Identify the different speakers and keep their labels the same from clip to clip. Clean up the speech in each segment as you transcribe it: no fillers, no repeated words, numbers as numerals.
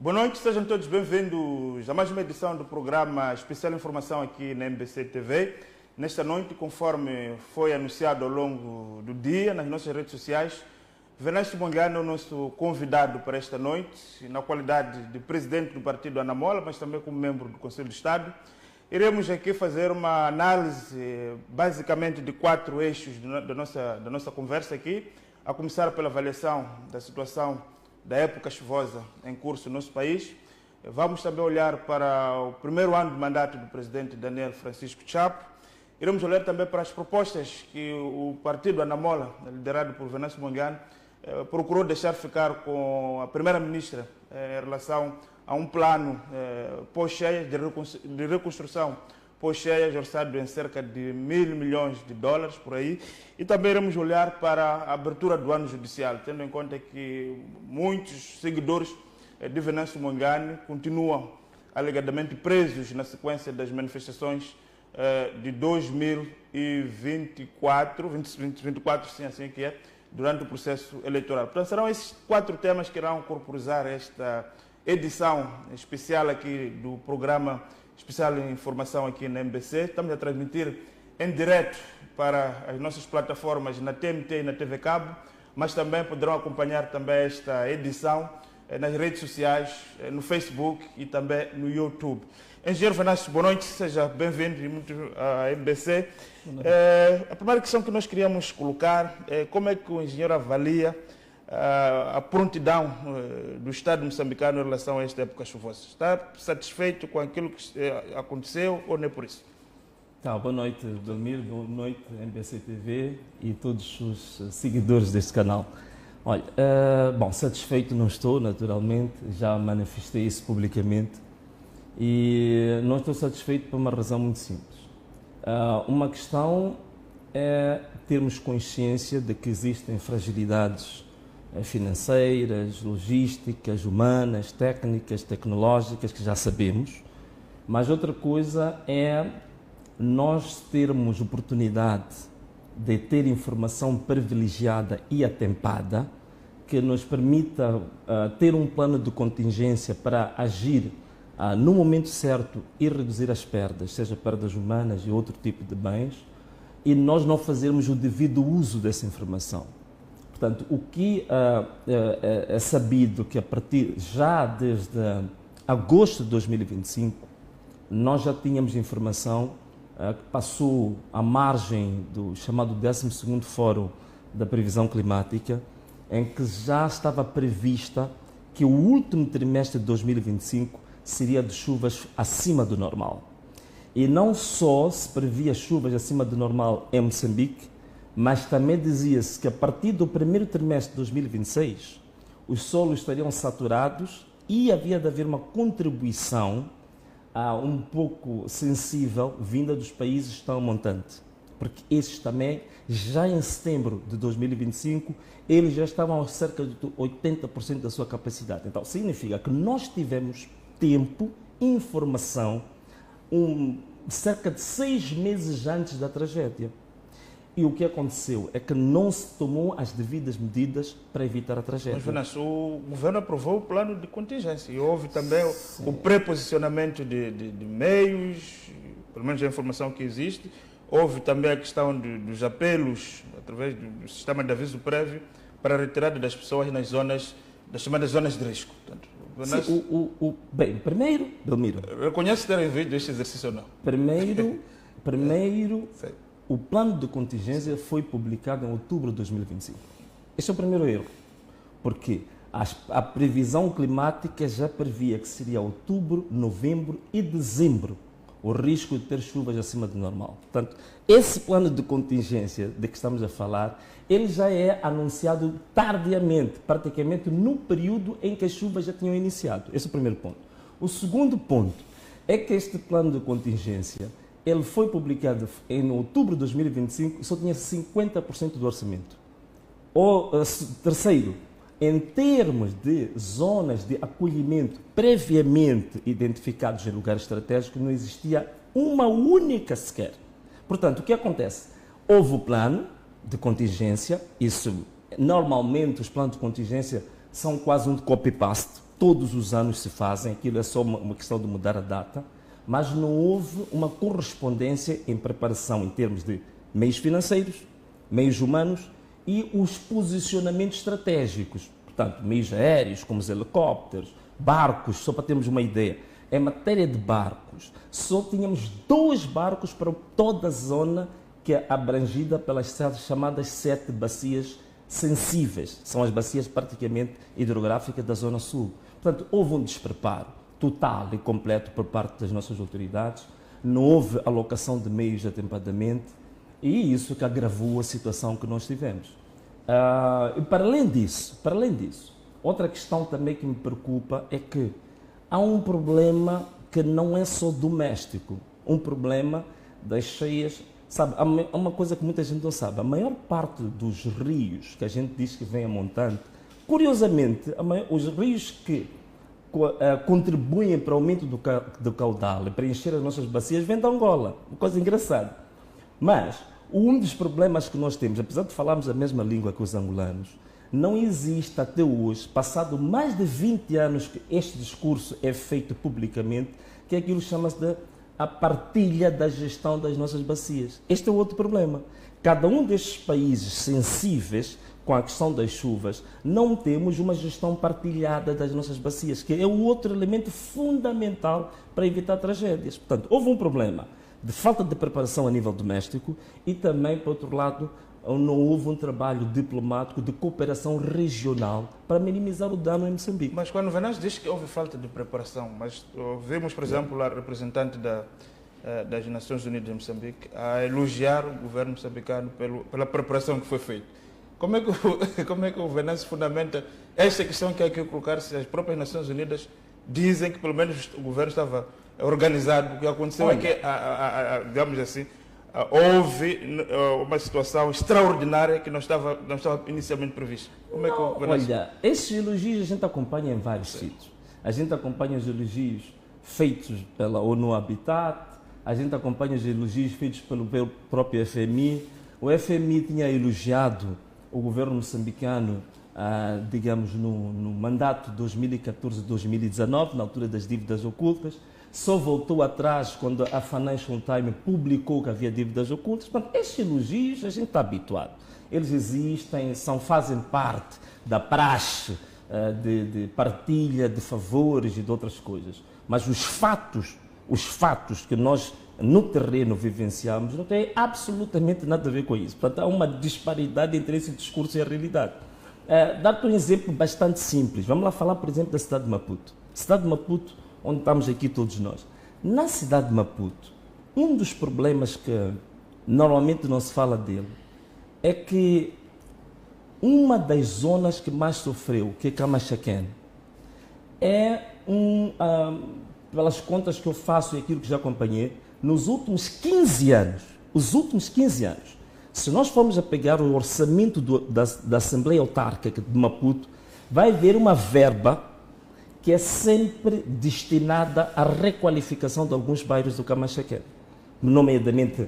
Speaker 1: Boa noite, sejam todos bem-vindos a mais uma edição do programa Especial Informação aqui na MBC TV. Nesta noite, conforme foi anunciado ao longo do dia nas nossas redes sociais, Venâncio Mondlane é o nosso convidado para esta noite, na qualidade de presidente do partido Anamola, mas também como membro do Conselho de Estado. Iremos aqui fazer uma análise basicamente de 4 eixos da nossa conversa aqui, a começar pela avaliação da situação da época chuvosa em curso no nosso país. Vamos também olhar para o primeiro ano de mandato do presidente Daniel Francisco Chapo. Iremos olhar também para as propostas que o partido Anamola, liderado por Venâncio Mondlane, procurou deixar ficar com a primeira-ministra em relação a um plano pós-cheias de reconstrução pós-cheias, orçado em cerca de $1.000 milhões por aí. E também iremos olhar para a abertura do ano judicial, tendo em conta que muitos seguidores de Venâncio Mondlane continuam alegadamente presos na sequência das manifestações de 2024, sim, assim que é, durante o processo eleitoral. Portanto, serão esses 4 temas que irão corporizar esta edição especial aqui do programa Especial em Informação aqui na MBC. Estamos a transmitir em direto para as nossas plataformas na TMT e na TV Cabo, mas também poderão acompanhar também esta edição nas redes sociais, no Facebook e também no YouTube. Engenheiro Venâncio, boa noite, seja bem-vindo e muito à MBC. A primeira questão que nós queríamos colocar é como é que o engenheiro avalia a prontidão do Estado moçambicano em relação a esta época chuvosa. Está satisfeito com aquilo que aconteceu ou não é por isso?
Speaker 2: Boa noite, Belmiro, boa noite, MBC TV e todos os seguidores deste canal. Olha, satisfeito não estou, naturalmente, já manifestei isso publicamente e não estou satisfeito por uma razão muito simples. Uma questão é termos consciência de que existem fragilidades financeiras, logísticas, humanas, técnicas, tecnológicas, que já sabemos, mas outra coisa é nós termos oportunidade de ter informação privilegiada e atempada que nos permita ter um plano de contingência para agir no momento certo e reduzir as perdas, seja perdas humanas e outro tipo de bens, e nós não fazermos o devido uso dessa informação. Portanto, o que é sabido que a partir já desde agosto de 2025, nós já tínhamos informação que passou à margem do chamado 12º Fórum da Previsão Climática, em que já estava prevista que o último trimestre de 2025 seria de chuvas acima do normal. E não só se previa chuvas acima do normal em Moçambique, mas também dizia-se que a partir do primeiro trimestre de 2026, os solos estariam saturados e havia de haver uma contribuição um pouco sensível vinda dos países estão montante, porque esses também, já em setembro de 2025, eles já estavam a cerca de 80% da sua capacidade. Então, significa que nós tivemos tempo, informação, cerca de 6 meses antes da tragédia. E o que aconteceu é que não se tomou as devidas medidas para evitar a tragédia.
Speaker 1: Mas, Venâncio, o governo aprovou o plano de contingência e houve também o pré-posicionamento de meios, pelo menos a informação que existe. Houve também a questão dos apelos, através do sistema de aviso prévio, para a retirada das pessoas nas chamadas zonas de risco. Portanto,
Speaker 2: Venâncio, bem, primeiro, Belmiro...
Speaker 1: Reconhece terem visto este exercício ou não?
Speaker 2: Primeiro o plano de contingência foi publicado em outubro de 2025. Este é o primeiro erro, porque a previsão climática já previa que seria outubro, novembro e dezembro o risco de ter chuvas acima do normal. Portanto, esse plano de contingência de que estamos a falar, ele já é anunciado tardiamente, praticamente no período em que as chuvas já tinham iniciado. Esse é o primeiro ponto. O segundo ponto é que este plano de contingência ele foi publicado em outubro de 2025 e só tinha 50% do orçamento. Terceiro, em termos de zonas de acolhimento previamente identificados em lugares estratégicos, não existia uma única sequer. Portanto, o que acontece? Houve o plano de contingência, isso normalmente os planos de contingência são quase um copy-paste, todos os anos se fazem, aquilo é só uma questão de mudar a data, mas não houve uma correspondência em preparação em termos de meios financeiros, meios humanos e os posicionamentos estratégicos. Portanto, meios aéreos, como os helicópteros, barcos, só para termos uma ideia. Em matéria de barcos, só tínhamos 2 barcos para toda a zona que é abrangida pelas chamadas 7 bacias sensíveis. São as bacias praticamente hidrográficas da Zona Sul. Portanto, houve um despreparo total e completo por parte das nossas autoridades, não houve alocação de meios atempadamente e isso que agravou a situação que nós tivemos. E para além disso, outra questão também que me preocupa é que há um problema que não é só doméstico, um problema das cheias. Sabe, há uma coisa que muita gente não sabe, a maior parte dos rios que a gente diz que vem a montante, curiosamente, os rios que contribuem para o aumento do caudal e para encher as nossas bacias vêm de Angola, uma coisa engraçada. Mas um dos problemas que nós temos, apesar de falarmos a mesma língua que os angolanos, não existe até hoje, passado mais de 20 anos que este discurso é feito publicamente, que aquilo chama-se de a partilha da gestão das nossas bacias. Este é o outro problema. Cada um destes países sensíveis com a questão das chuvas, não temos uma gestão partilhada das nossas bacias, que é o outro elemento fundamental para evitar tragédias. Portanto, houve um problema de falta de preparação a nível doméstico e também, por outro lado, não houve um trabalho diplomático de cooperação regional para minimizar o dano em Moçambique.
Speaker 1: Mas quando Venâncio diz que houve falta de preparação, mas vimos, por exemplo, a representante das Nações Unidas em Moçambique a elogiar o governo moçambicano pela preparação que foi feita. Como é que o Venâncio fundamenta esta questão que é aqui colocar se as próprias Nações Unidas dizem que pelo menos o governo estava organizado? O que aconteceu é que, digamos assim, houve uma situação extraordinária que não estava inicialmente prevista. Como é que o Venâncio...
Speaker 2: Olha, esses elogios a gente acompanha em vários sítios. A gente acompanha os elogios feitos pela ONU Habitat, a gente acompanha os elogios feitos pelo próprio FMI. O FMI tinha elogiado o governo moçambicano, digamos, no mandato 2014-2019, na altura das dívidas ocultas. Só voltou atrás quando a Financial Times publicou que havia dívidas ocultas. Portanto, estes elogios a gente está habituado. Eles existem, fazem parte da praxe de partilha de favores e de outras coisas. Mas os fatos que nós no terreno vivenciamos não têm absolutamente nada a ver com isso. Portanto, há uma disparidade entre esse discurso e a realidade. Dar-te um exemplo bastante simples. Vamos lá falar, por exemplo, da cidade de Maputo. Cidade de Maputo, onde estamos aqui todos nós. Na cidade de Maputo, um dos problemas que normalmente não se fala dele é que uma das zonas que mais sofreu, que é Camachaquén, pelas contas que eu faço e aquilo que já acompanhei, nos últimos 15 anos, se nós formos a pegar o orçamento da Assembleia Autárquica de Maputo, vai haver uma verba que é sempre destinada à requalificação de alguns bairros do Camachaquén. Nomeadamente,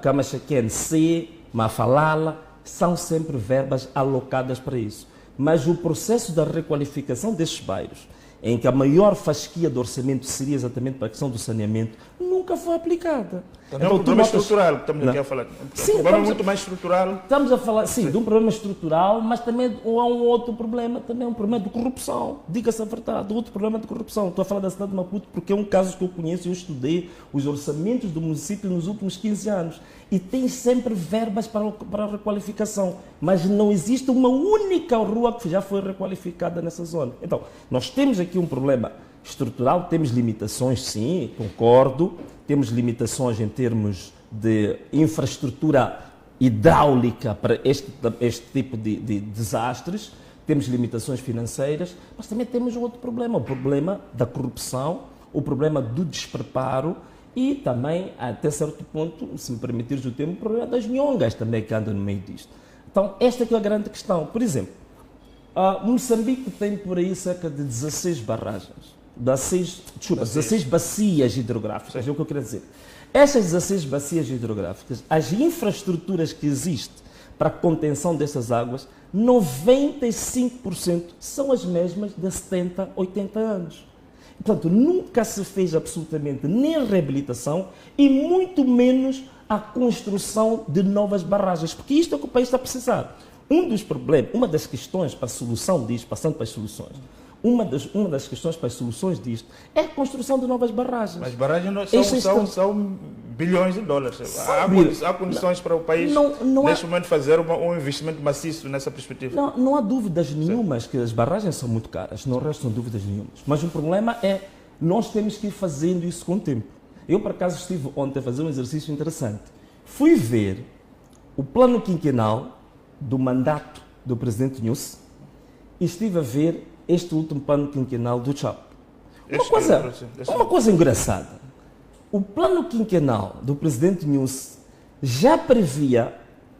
Speaker 2: Camachaquén C, Mafalala, são sempre verbas alocadas para isso. Mas o processo da requalificação desses bairros, em que a maior fasquia do orçamento seria exatamente para a questão do saneamento, nunca foi aplicada.
Speaker 1: Então, é um problema estrutural que estamos aqui a falar.
Speaker 2: Sim,
Speaker 1: um problema muito mais estrutural.
Speaker 2: Estamos a falar, sim, de um problema estrutural, mas também há um outro problema, também um problema de corrupção. Diga-se a verdade, outro problema de corrupção. Estou a falar da cidade de Maputo porque é um caso que eu conheço e eu estudei os orçamentos do município nos últimos 15 anos. E tem sempre verbas para a requalificação, mas não existe uma única rua que já foi requalificada nessa zona. Então, nós temos aqui um problema estrutural, temos limitações, sim, concordo, temos limitações em termos de infraestrutura hidráulica para este tipo de desastres, temos limitações financeiras, mas também temos um outro problema, o problema da corrupção, o problema do despreparo e também, até certo ponto, se me permitires o termo, o problema das nhongas também que andam no meio disto. Então, esta aqui é a grande questão. Por exemplo, Moçambique tem por aí cerca de 16 barragens. 16 bacias hidrográficas, é o que eu quero dizer. Estas 16 bacias hidrográficas, as infraestruturas que existem para a contenção dessas águas, 95% são as mesmas de 70, 80 anos. Portanto, nunca se fez absolutamente nem a reabilitação e muito menos a construção de novas barragens, porque isto é o que o país está a precisar. Um dos problemas, uma das questões para a solução disto, passando para as soluções, uma das questões para as soluções disto é a construção de novas barragens.
Speaker 1: Mas barragens são bilhões de dólares. Há condições para o país, neste momento, fazer um investimento maciço nessa perspectiva?
Speaker 2: Não há dúvidas nenhumas que as barragens são muito caras, não restam dúvidas nenhumas. Mas o problema é, nós temos que ir fazendo isso com o tempo. Eu, por acaso, estive ontem a fazer um exercício interessante. Fui ver o plano quinquenal do mandato do presidente Nyusi e estive a ver este último plano quinquenal do Chapo. Uma coisa engraçada. O plano quinquenal do presidente Nyusi já previa,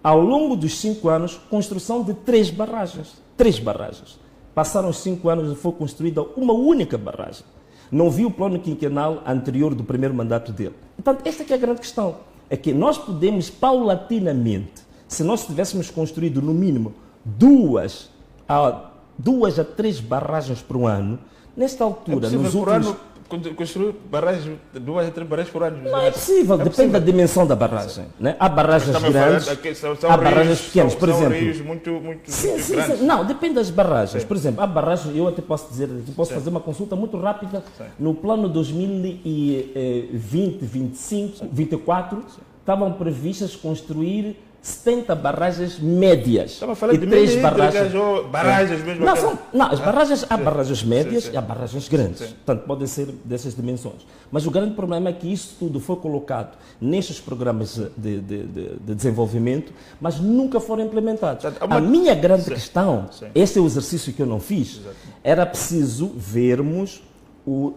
Speaker 2: ao longo dos 5 anos, construção de 3 barragens. 3 barragens. Passaram os 5 anos e foi construída uma única barragem. Não vi o plano quinquenal anterior do primeiro mandato dele. Portanto, esta é a grande questão. É que nós podemos, paulatinamente, se nós tivéssemos construído, no mínimo, 2 a 3 barragens por ano, nesta altura, nos últimos...
Speaker 1: Construir barragens, 2 a 3 barragens por ano?
Speaker 2: Não é possível, depende da dimensão da barragem. Né? Há barragens grandes, há barragens pequenas, por exemplo.
Speaker 1: São rios muito grandes.
Speaker 2: Sim. Não, depende das barragens. Por exemplo, há barragens, eu até posso dizer, fazer uma consulta muito rápida. No plano 2020, 25, 24, estavam previstas construir 70 barragens médias.
Speaker 1: Estava a falar de
Speaker 2: 3 barragens.
Speaker 1: Barragens mesmo.
Speaker 2: As barragens, há barragens médias e há barragens grandes. Portanto, podem ser dessas dimensões. Mas o grande problema é que isso tudo foi colocado nestes programas de desenvolvimento, mas nunca foram implementados. A minha grande questão, esse é o exercício que eu não fiz, era preciso vermos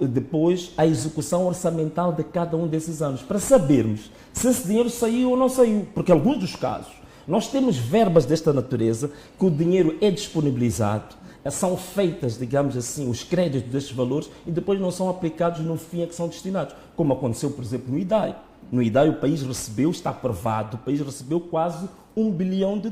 Speaker 2: depois a execução orçamental de cada um desses anos, para sabermos se esse dinheiro saiu ou não saiu. Porque em alguns dos casos, nós temos verbas desta natureza que o dinheiro é disponibilizado, são feitas, digamos assim, os créditos destes valores e depois não são aplicados no fim a que são destinados. Como aconteceu, por exemplo, no IDAI. No IDAI o país recebeu, está aprovado, o país recebeu quase $1 bilhão.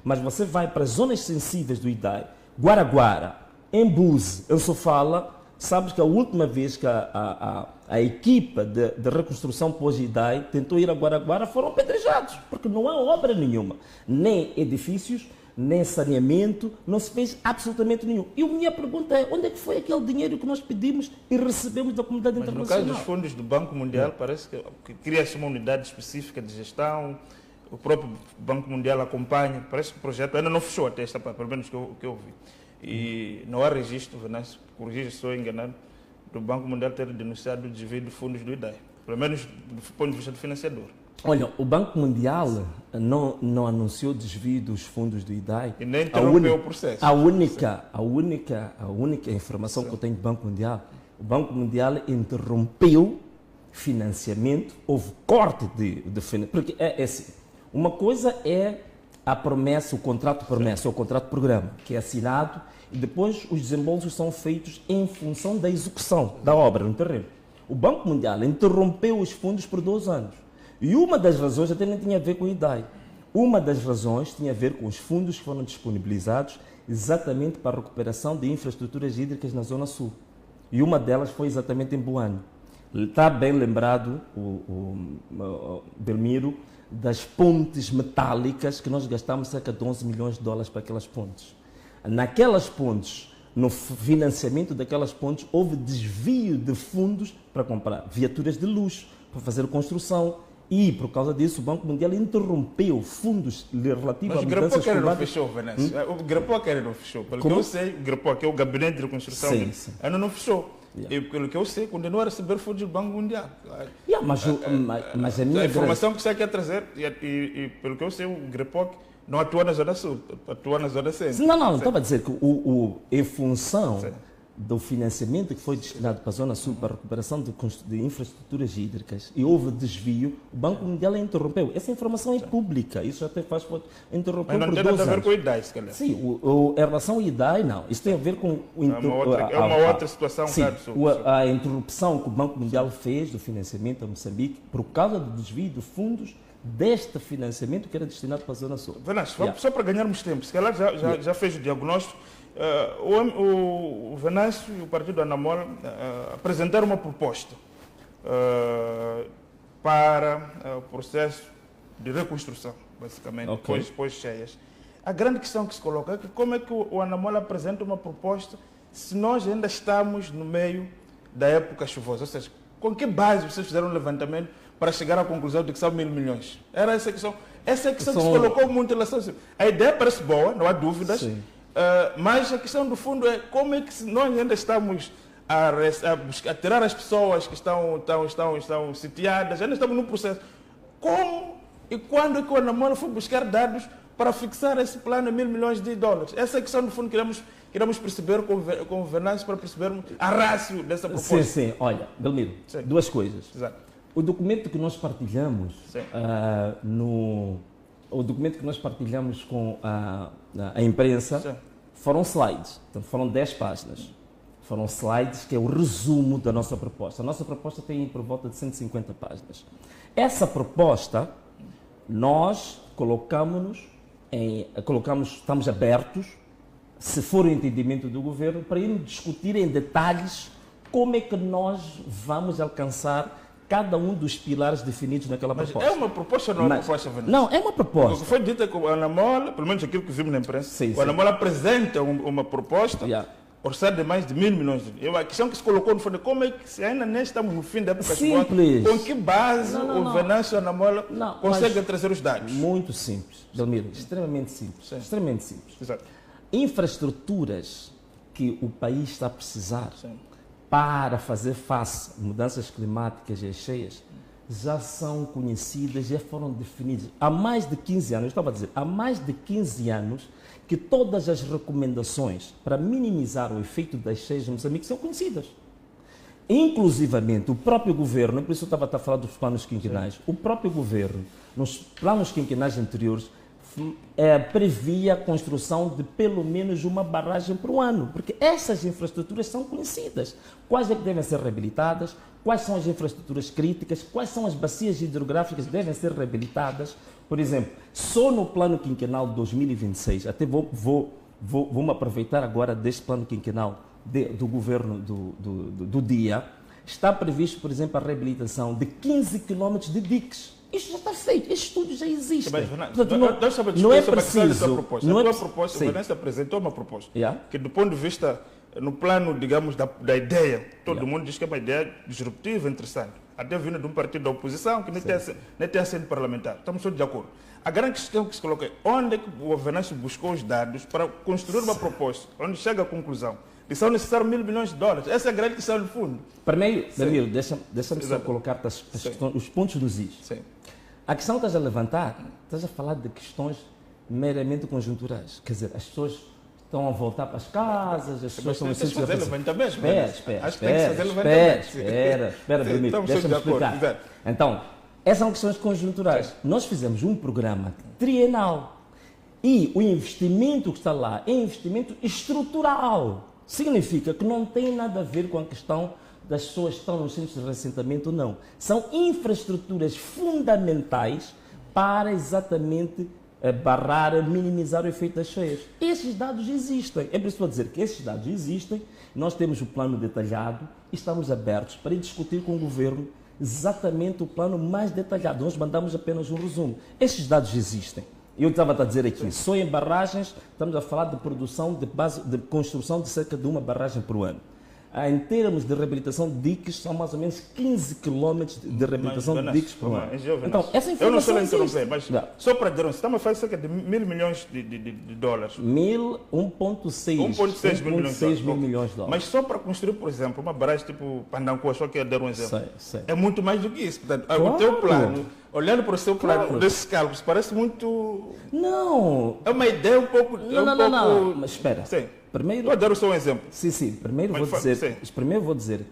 Speaker 2: Mas você vai para as zonas sensíveis do IDAI, Guaraguara, Embuzi, em Sofala, sabes que a última vez que a equipa de reconstrução pós-IDAI tentou ir a Guaraguara foram apedrejados, porque não há obra nenhuma, nem edifícios, nem saneamento, não se fez absolutamente nenhum. E a minha pergunta é, onde é que foi aquele dinheiro que nós pedimos e recebemos da comunidade internacional?
Speaker 1: No caso dos fundos do Banco Mundial, parece que cria-se uma unidade específica de gestão, o próprio Banco Mundial acompanha, parece que o projeto ainda não fechou até esta parte, pelo menos que eu vi. E não há registro, Venâncio, corrija se estou enganado, do Banco Mundial ter denunciado o desvio de fundos do IDAI, pelo menos do ponto de vista do financiador.
Speaker 2: Olha, o Banco Mundial não anunciou o desvio dos fundos do IDAI.
Speaker 1: E nem interrompeu o processo.
Speaker 2: A única informação que eu tenho do Banco Mundial, o Banco Mundial interrompeu financiamento, houve corte de financiamento. Porque é assim, uma coisa é a promessa, o contrato promessa, ou o contrato programa, que é assinado e depois os desembolsos são feitos em função da execução da obra no terreno. O Banco Mundial interrompeu os fundos por 2 anos. E uma das razões até nem tinha a ver com o IDAI. Uma das razões tinha a ver com os fundos que foram disponibilizados exatamente para a recuperação de infraestruturas hídricas na Zona Sul. E uma delas foi exatamente em Boane. Está bem lembrado, o Belmiro, das pontes metálicas que nós gastamos cerca de $11 milhões para aquelas pontes. Naquelas pontes, no financiamento daquelas pontes, houve desvio de fundos para comprar viaturas de luxo, para fazer construção. E, por causa disso, o Banco Mundial interrompeu fundos relativos a mudanças
Speaker 1: climáticas. Mas o não fechou, Venâncio. O Grapoquer não fechou. Pelo que eu sei, o Grapoquer, o Gabinete de Reconstrução, ainda não fechou. Yeah. E pelo que eu sei, continua a receber fundos do Banco Mundial.
Speaker 2: Yeah, mas a minha
Speaker 1: informação que você quer trazer, e pelo que eu sei, o Grapoquer não atua na Zona Sul, atua na Zona Centro.
Speaker 2: Não, estava a dizer que em função do financiamento que foi destinado para a Zona Sul para a recuperação de infraestruturas hídricas e houve desvio, o Banco Mundial interrompeu. Essa informação é pública, isso até faz interromper.
Speaker 1: Mas não tem nada a ver com o IDAI, se calhar.
Speaker 2: Sim, em relação ao IDAI, não. Isso tem a ver com
Speaker 1: é uma outra situação.
Speaker 2: Sim, a interrupção que o Banco Mundial fez do financiamento a Moçambique por causa do desvio de fundos deste financiamento que era destinado para a Zona Sul.
Speaker 1: Venâncio, só para ganharmos tempo, se calhar já fez o diagnóstico. O Venâncio e o partido Anamola apresentaram uma proposta para o processo de reconstrução, basicamente, depois cheias. A grande questão que se coloca é que como é que o Anamola apresenta uma proposta se nós ainda estamos no meio da época chuvosa? Ou seja, com que base vocês fizeram um levantamento para chegar à conclusão de que são 1.000 milhões? Era essa questão. Essa é a questão que se colocou muito em relação a isso. A ideia parece boa, não há dúvidas. Sim. Mas a questão do fundo é como é que nós ainda estamos a tirar as pessoas que estão sitiadas, ainda estamos num processo. Como e quando é que o Anamola foi buscar dados para fixar esse plano de $1.000 milhões? Essa é a questão do fundo que queremos perceber com o Venâncio para percebermos a rácio dessa proposta.
Speaker 2: Sim. Olha, Belmiro, duas coisas.
Speaker 1: Exato.
Speaker 2: O documento que nós partilhamos o documento que nós partilhamos com a imprensa foram slides, então foram 10 páginas. Foram slides que é o resumo da nossa proposta. A nossa proposta tem por volta de 150 páginas. Essa proposta, nós estamos abertos, se for o entendimento do governo, para irmos discutir em detalhes como é que nós vamos alcançar cada um dos pilares definidos naquela proposta.
Speaker 1: É uma proposta ou não é uma proposta, Venâncio?
Speaker 2: Não, é uma proposta.
Speaker 1: O que foi dito é que o Anamola, pelo menos aquilo que vimos na imprensa, o Anamola apresenta uma proposta orçada de mais de $1.000 milhões. A questão que se colocou no fundo é como é que, se ainda nem estamos no fim da época chuvosa, com que base o Venâncio e o Anamola conseguem trazer os dados?
Speaker 2: Muito simples, Delmiro, extremamente simples.
Speaker 1: Sim.
Speaker 2: Extremamente simples.
Speaker 1: Exato.
Speaker 2: Infraestruturas que o país está a precisar para fazer face a mudanças climáticas e as cheias já são conhecidas, já foram definidas. Há mais de 15 anos, eu estava a dizer, há mais de 15 anos que todas as recomendações para minimizar o efeito das cheias em Moçambique são conhecidas. Inclusivamente, o próprio governo, por isso eu estava a falar dos planos quinquenais, o próprio governo, nos planos quinquenais anteriores, previa a construção de pelo menos uma barragem por ano, porque essas infraestruturas são conhecidas. Quais é que devem ser reabilitadas, quais são as infraestruturas críticas, quais são as bacias hidrográficas que devem ser reabilitadas. Por exemplo, só no plano quinquenal de 2026, até vou-me aproveitar agora deste plano quinquenal do governo do dia, está previsto, por exemplo, a reabilitação de 15 quilómetros de diques. Isto já está feito, estes estudos já existem.
Speaker 1: Portanto, não é preciso. A tua proposta, o Venâncio apresentou uma proposta que, do ponto de vista, no plano, digamos, da ideia, todo mundo diz que é uma ideia disruptiva, interessante. Até vindo de um partido da oposição que nem tem assento parlamentar. Estamos todos de acordo. A grande questão que se coloca é onde é que o Venâncio buscou os dados para construir uma proposta, onde chega à conclusão que são necessários $1.000 milhões. Essa é a grande questão do fundo.
Speaker 2: Primeiro, Danilo, deixa-me só colocar os pontos dos is.
Speaker 1: Sim.
Speaker 2: A questão que estás a levantar, estás a falar de questões meramente conjunturais. Quer dizer, as pessoas estão a voltar para as casas, as pessoas estão a
Speaker 1: fazer levantamento.
Speaker 2: Espera, deixa-me explicar. Então, essas são questões conjunturais. Nós fizemos um programa trienal e o investimento que está lá é investimento estrutural. Significa que não tem nada a ver com a questão das pessoas que estão nos centros de reassentamento ou não. São infraestruturas fundamentais para exatamente barrar, minimizar o efeito das cheias. Esses dados existem. É por isso que estou a dizer que esses dados existem, nós temos o plano detalhado e estamos abertos para discutir com o governo exatamente o plano mais detalhado. Nós mandamos apenas um resumo. Esses dados existem. Eu estava a dizer aqui, só em barragens, estamos a falar de produção de construção de cerca de uma barragem por ano. Em termos de reabilitação de diques, são mais ou menos 15 quilómetros de reabilitação de diques por ano. Então, essa informação
Speaker 1: eu não sou a interromper, mas só para dizer, estamos a falar cerca de $1.000 milhões de dólares.
Speaker 2: 1,6 mil milhões de dólares.
Speaker 1: Mas só para construir, por exemplo, uma barragem tipo Pandancoa, só quero dar um exemplo. É muito mais do que isso. Portanto, o teu plano, olhando para o seu plano, desses cálculos, parece muito...
Speaker 2: Não.
Speaker 1: É uma ideia um pouco...
Speaker 2: Não. Mas espera.
Speaker 1: Sim.
Speaker 2: primeiro...
Speaker 1: Vou dar só um exemplo.
Speaker 2: Sim. Primeiro
Speaker 1: Mas
Speaker 2: vou dizer,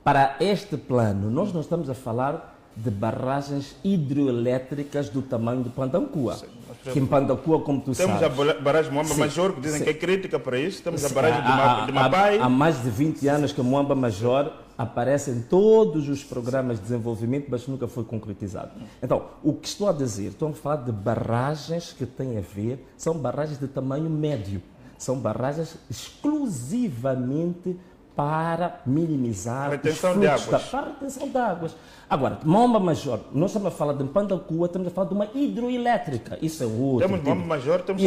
Speaker 2: para este plano, nós não estamos a falar de barragens hidroelétricas do tamanho de Pandancua. Que em Pandancua, como tu sabes...
Speaker 1: Temos a barragem de Moamba Major, que dizem que é crítica para isso. Temos a barragem de Mapai.
Speaker 2: Há mais de 20 anos que Moamba Major aparece em todos os programas de desenvolvimento, mas nunca foi concretizado. Então, o que estou a dizer, estou a falar de barragens que têm a ver, são barragens de tamanho médio. São barragens exclusivamente para minimizar
Speaker 1: retenção de águas.
Speaker 2: Para retenção de águas. Agora, Moamba Major, nós estamos a falar de Pandancua, estamos a falar de uma hidroelétrica. Isso é outro.
Speaker 1: Temos Moamba Major, temos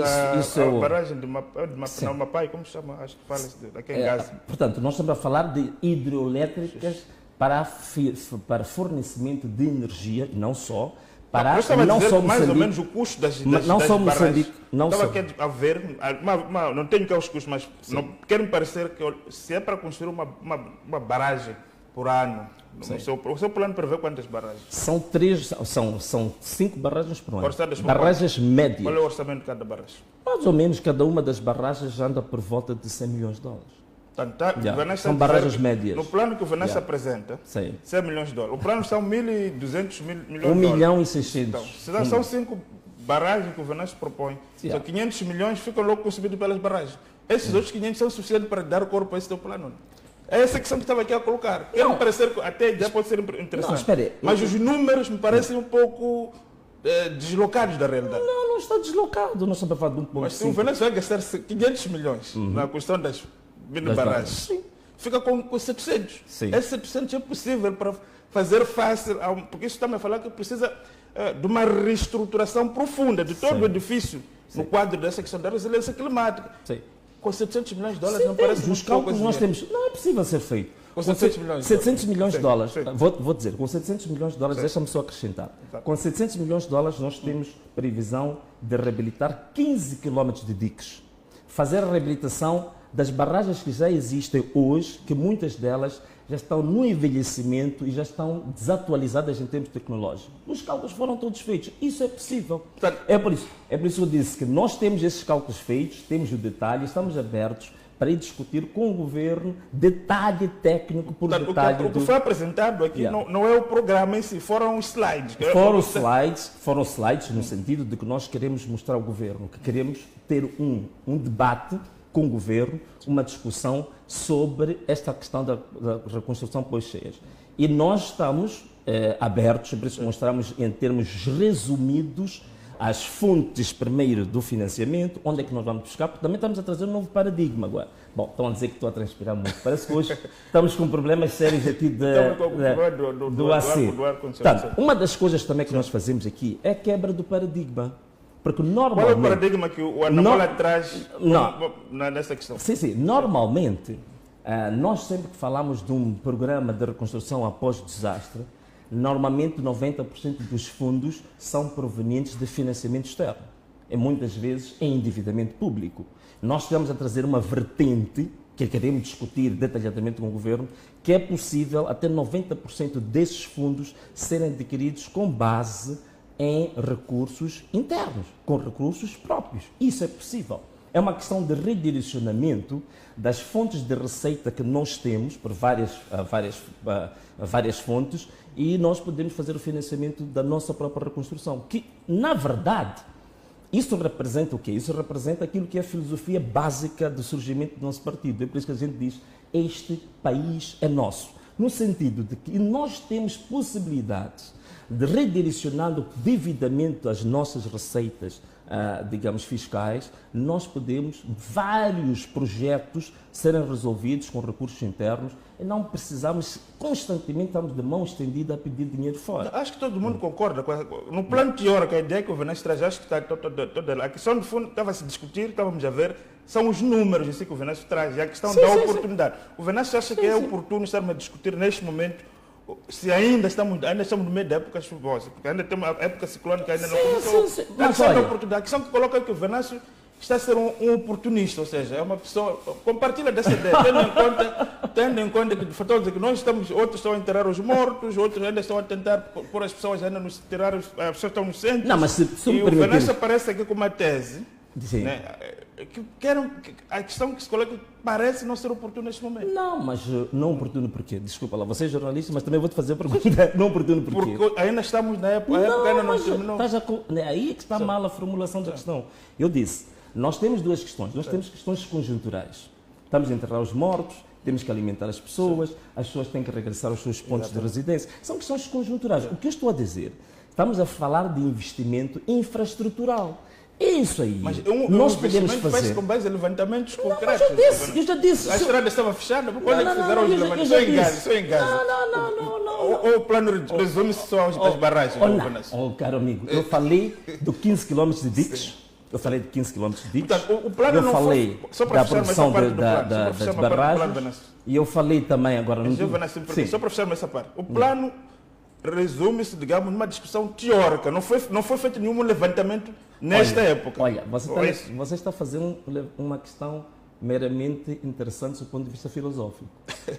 Speaker 1: a barragem de Mapai, como se chama? Acho que fala-se daqui em Gaza.
Speaker 2: Portanto, nós estamos a falar de hidroelétricas para fornecimento de energia, não só. Para
Speaker 1: não só mais ou menos o custo das barragens. Estava aqui a ver, não tenho que os custos, mas quer me parecer que se é para construir uma barragem por ano, o seu plano prevê quantas barragens?
Speaker 2: São 5 barragens por ano. Barragens médias.
Speaker 1: Qual é o orçamento de cada barragem?
Speaker 2: Mais ou menos cada uma das barragens anda por volta de 100 milhões de dólares. São barragens médias.
Speaker 1: No plano que o Venâncio apresenta, 100 milhões de dólares. O plano são 1.200 milhões de dólares.
Speaker 2: 1 milhão e 600.
Speaker 1: Então, são 5 barragens que o Venâncio propõe. São 500 milhões ficam logo consumidos pelas barragens. Esses outros 500 são suficientes para dar corpo a esse teu plano. É essa questão que estava aqui a colocar. Quer me parecer que até já pode ser interessante.
Speaker 2: Não, espere.
Speaker 1: Mas os números me parecem um pouco deslocados da realidade.
Speaker 2: Não está deslocado. Nós estamos a falar de um ponto.
Speaker 1: Mas se o Venâncio vai gastar 500 milhões na questão das barragens, fica com 700.
Speaker 2: Sim.
Speaker 1: Esses 700 é possível para fazer face, porque isso está-me a falar que precisa de uma reestruturação profunda de todo o edifício no quadro dessa questão da resiliência climática.
Speaker 2: Sim.
Speaker 1: Com 700 milhões de dólares não parece muito pouco.
Speaker 2: Nós temos, não é possível ser feito.
Speaker 1: Com
Speaker 2: 700 milhões de dólares, vou dizer, com 700 milhões de dólares, deixa-me só acrescentar. Com 700 milhões de dólares nós temos previsão de reabilitar 15 quilómetros de diques. Fazer a reabilitação das barragens que já existem hoje, que muitas delas já estão no envelhecimento e já estão desatualizadas em termos tecnológicos. Os cálculos foram todos feitos. Isso é possível. É por isso que eu disse que nós temos esses cálculos feitos, temos o detalhe, estamos abertos para ir discutir com o governo detalhe técnico por detalhe.
Speaker 1: O que foi apresentado aqui não é o programa em si, foram os slides.
Speaker 2: Foram slides no sentido de que nós queremos mostrar ao governo que queremos ter um debate com o governo, uma discussão sobre esta questão da reconstrução pós-cheias. E nós estamos abertos, por isso mostramos em termos resumidos as fontes, primeiro, do financiamento, onde é que nós vamos buscar, porque também estamos a trazer um novo paradigma agora. Bom, estão a dizer que estou a transpirar muito. Parece que hoje estamos com problemas sérios aqui do AC. Portanto, uma das coisas também que nós fazemos aqui é a quebra do paradigma. Porque normalmente...
Speaker 1: Qual é o paradigma que o Anamola traz nessa questão?
Speaker 2: Sim. Normalmente, nós sempre que falamos de um programa de reconstrução após o desastre, normalmente 90% dos fundos são provenientes de financiamento externo. E muitas vezes em endividamento público. Nós estamos a trazer uma vertente que queremos discutir detalhadamente com o governo, que é possível até 90% desses fundos serem adquiridos com base em recursos internos, com recursos próprios. Isso é possível. É uma questão de redirecionamento das fontes de receita que nós temos, por várias fontes, e nós podemos fazer o financiamento da nossa própria reconstrução. Que, na verdade, isso representa o quê? Isso representa aquilo que é a filosofia básica do surgimento do nosso partido. É por isso que a gente diz, este país é nosso. No sentido de que nós temos possibilidades de redirecionando devidamente as nossas receitas, digamos, fiscais, nós podemos, vários projetos serem resolvidos com recursos internos e não precisamos constantemente, estamos de mão estendida a pedir dinheiro fora.
Speaker 1: Acho que todo mundo concorda. No plano teórico, a ideia que o Venâncio traz, acho que está toda lá. A questão, de fundo, estava a se discutir, estávamos a ver, são os números em si que o Venâncio traz, e a questão da oportunidade. O Venâncio acha que é oportuno estarmos a discutir neste momento se ainda estamos no meio da época chuvosa, porque ainda temos a época ciclónica, ainda não começou.
Speaker 2: Mas olha,
Speaker 1: a questão que coloca é que o Venâncio está a ser um oportunista, ou seja, é uma pessoa, compartilha dessa ideia, tendo em conta que, de fato, que nós estamos, outros estão a enterrar os mortos, outros ainda estão a tentar pôr as pessoas ainda nos tirar, as pessoas estão no centro.
Speaker 2: Não, mas se
Speaker 1: e o Venâncio aparece aqui com uma tese, né, a questão que se coloca parece não ser oportuna neste momento.
Speaker 2: Não, mas não oportuno por quê? Desculpa lá, você é jornalista, mas também vou te fazer a pergunta. Não oportuno por quê?
Speaker 1: Porque ainda estamos na época, a época ainda não terminou.
Speaker 2: Aí é que está mal a formulação da questão. Eu disse, nós temos duas questões. Nós temos questões conjunturais. Estamos a enterrar os mortos, temos que alimentar as pessoas têm que regressar aos seus pontos de residência. São questões conjunturais. O que eu estou a dizer, estamos a falar de investimento infraestrutural. É isso aí.
Speaker 1: Mas
Speaker 2: nós podemos fazer.
Speaker 1: Faz com base em levantamentos concretos.
Speaker 2: Eu já disse.
Speaker 1: A estrada estava fechada, quando é que fizeram os levantamentos? Só engano.
Speaker 2: Não.
Speaker 1: Ou o plano resume-se só às barragens?
Speaker 2: Caro amigo, eu falei do 15 km de diques. Eu falei de 15 km de diques.
Speaker 1: Portanto, o plano não
Speaker 2: falei
Speaker 1: foi, só para
Speaker 2: da produção das barragens.
Speaker 1: Plano,
Speaker 2: e eu falei também agora...
Speaker 1: Só para fecharmos essa parte. O plano resume-se, digamos, numa discussão teórica. Não foi feito nenhum levantamento nesta época.
Speaker 2: Olha, você está fazendo uma questão meramente interessante do ponto de vista filosófico.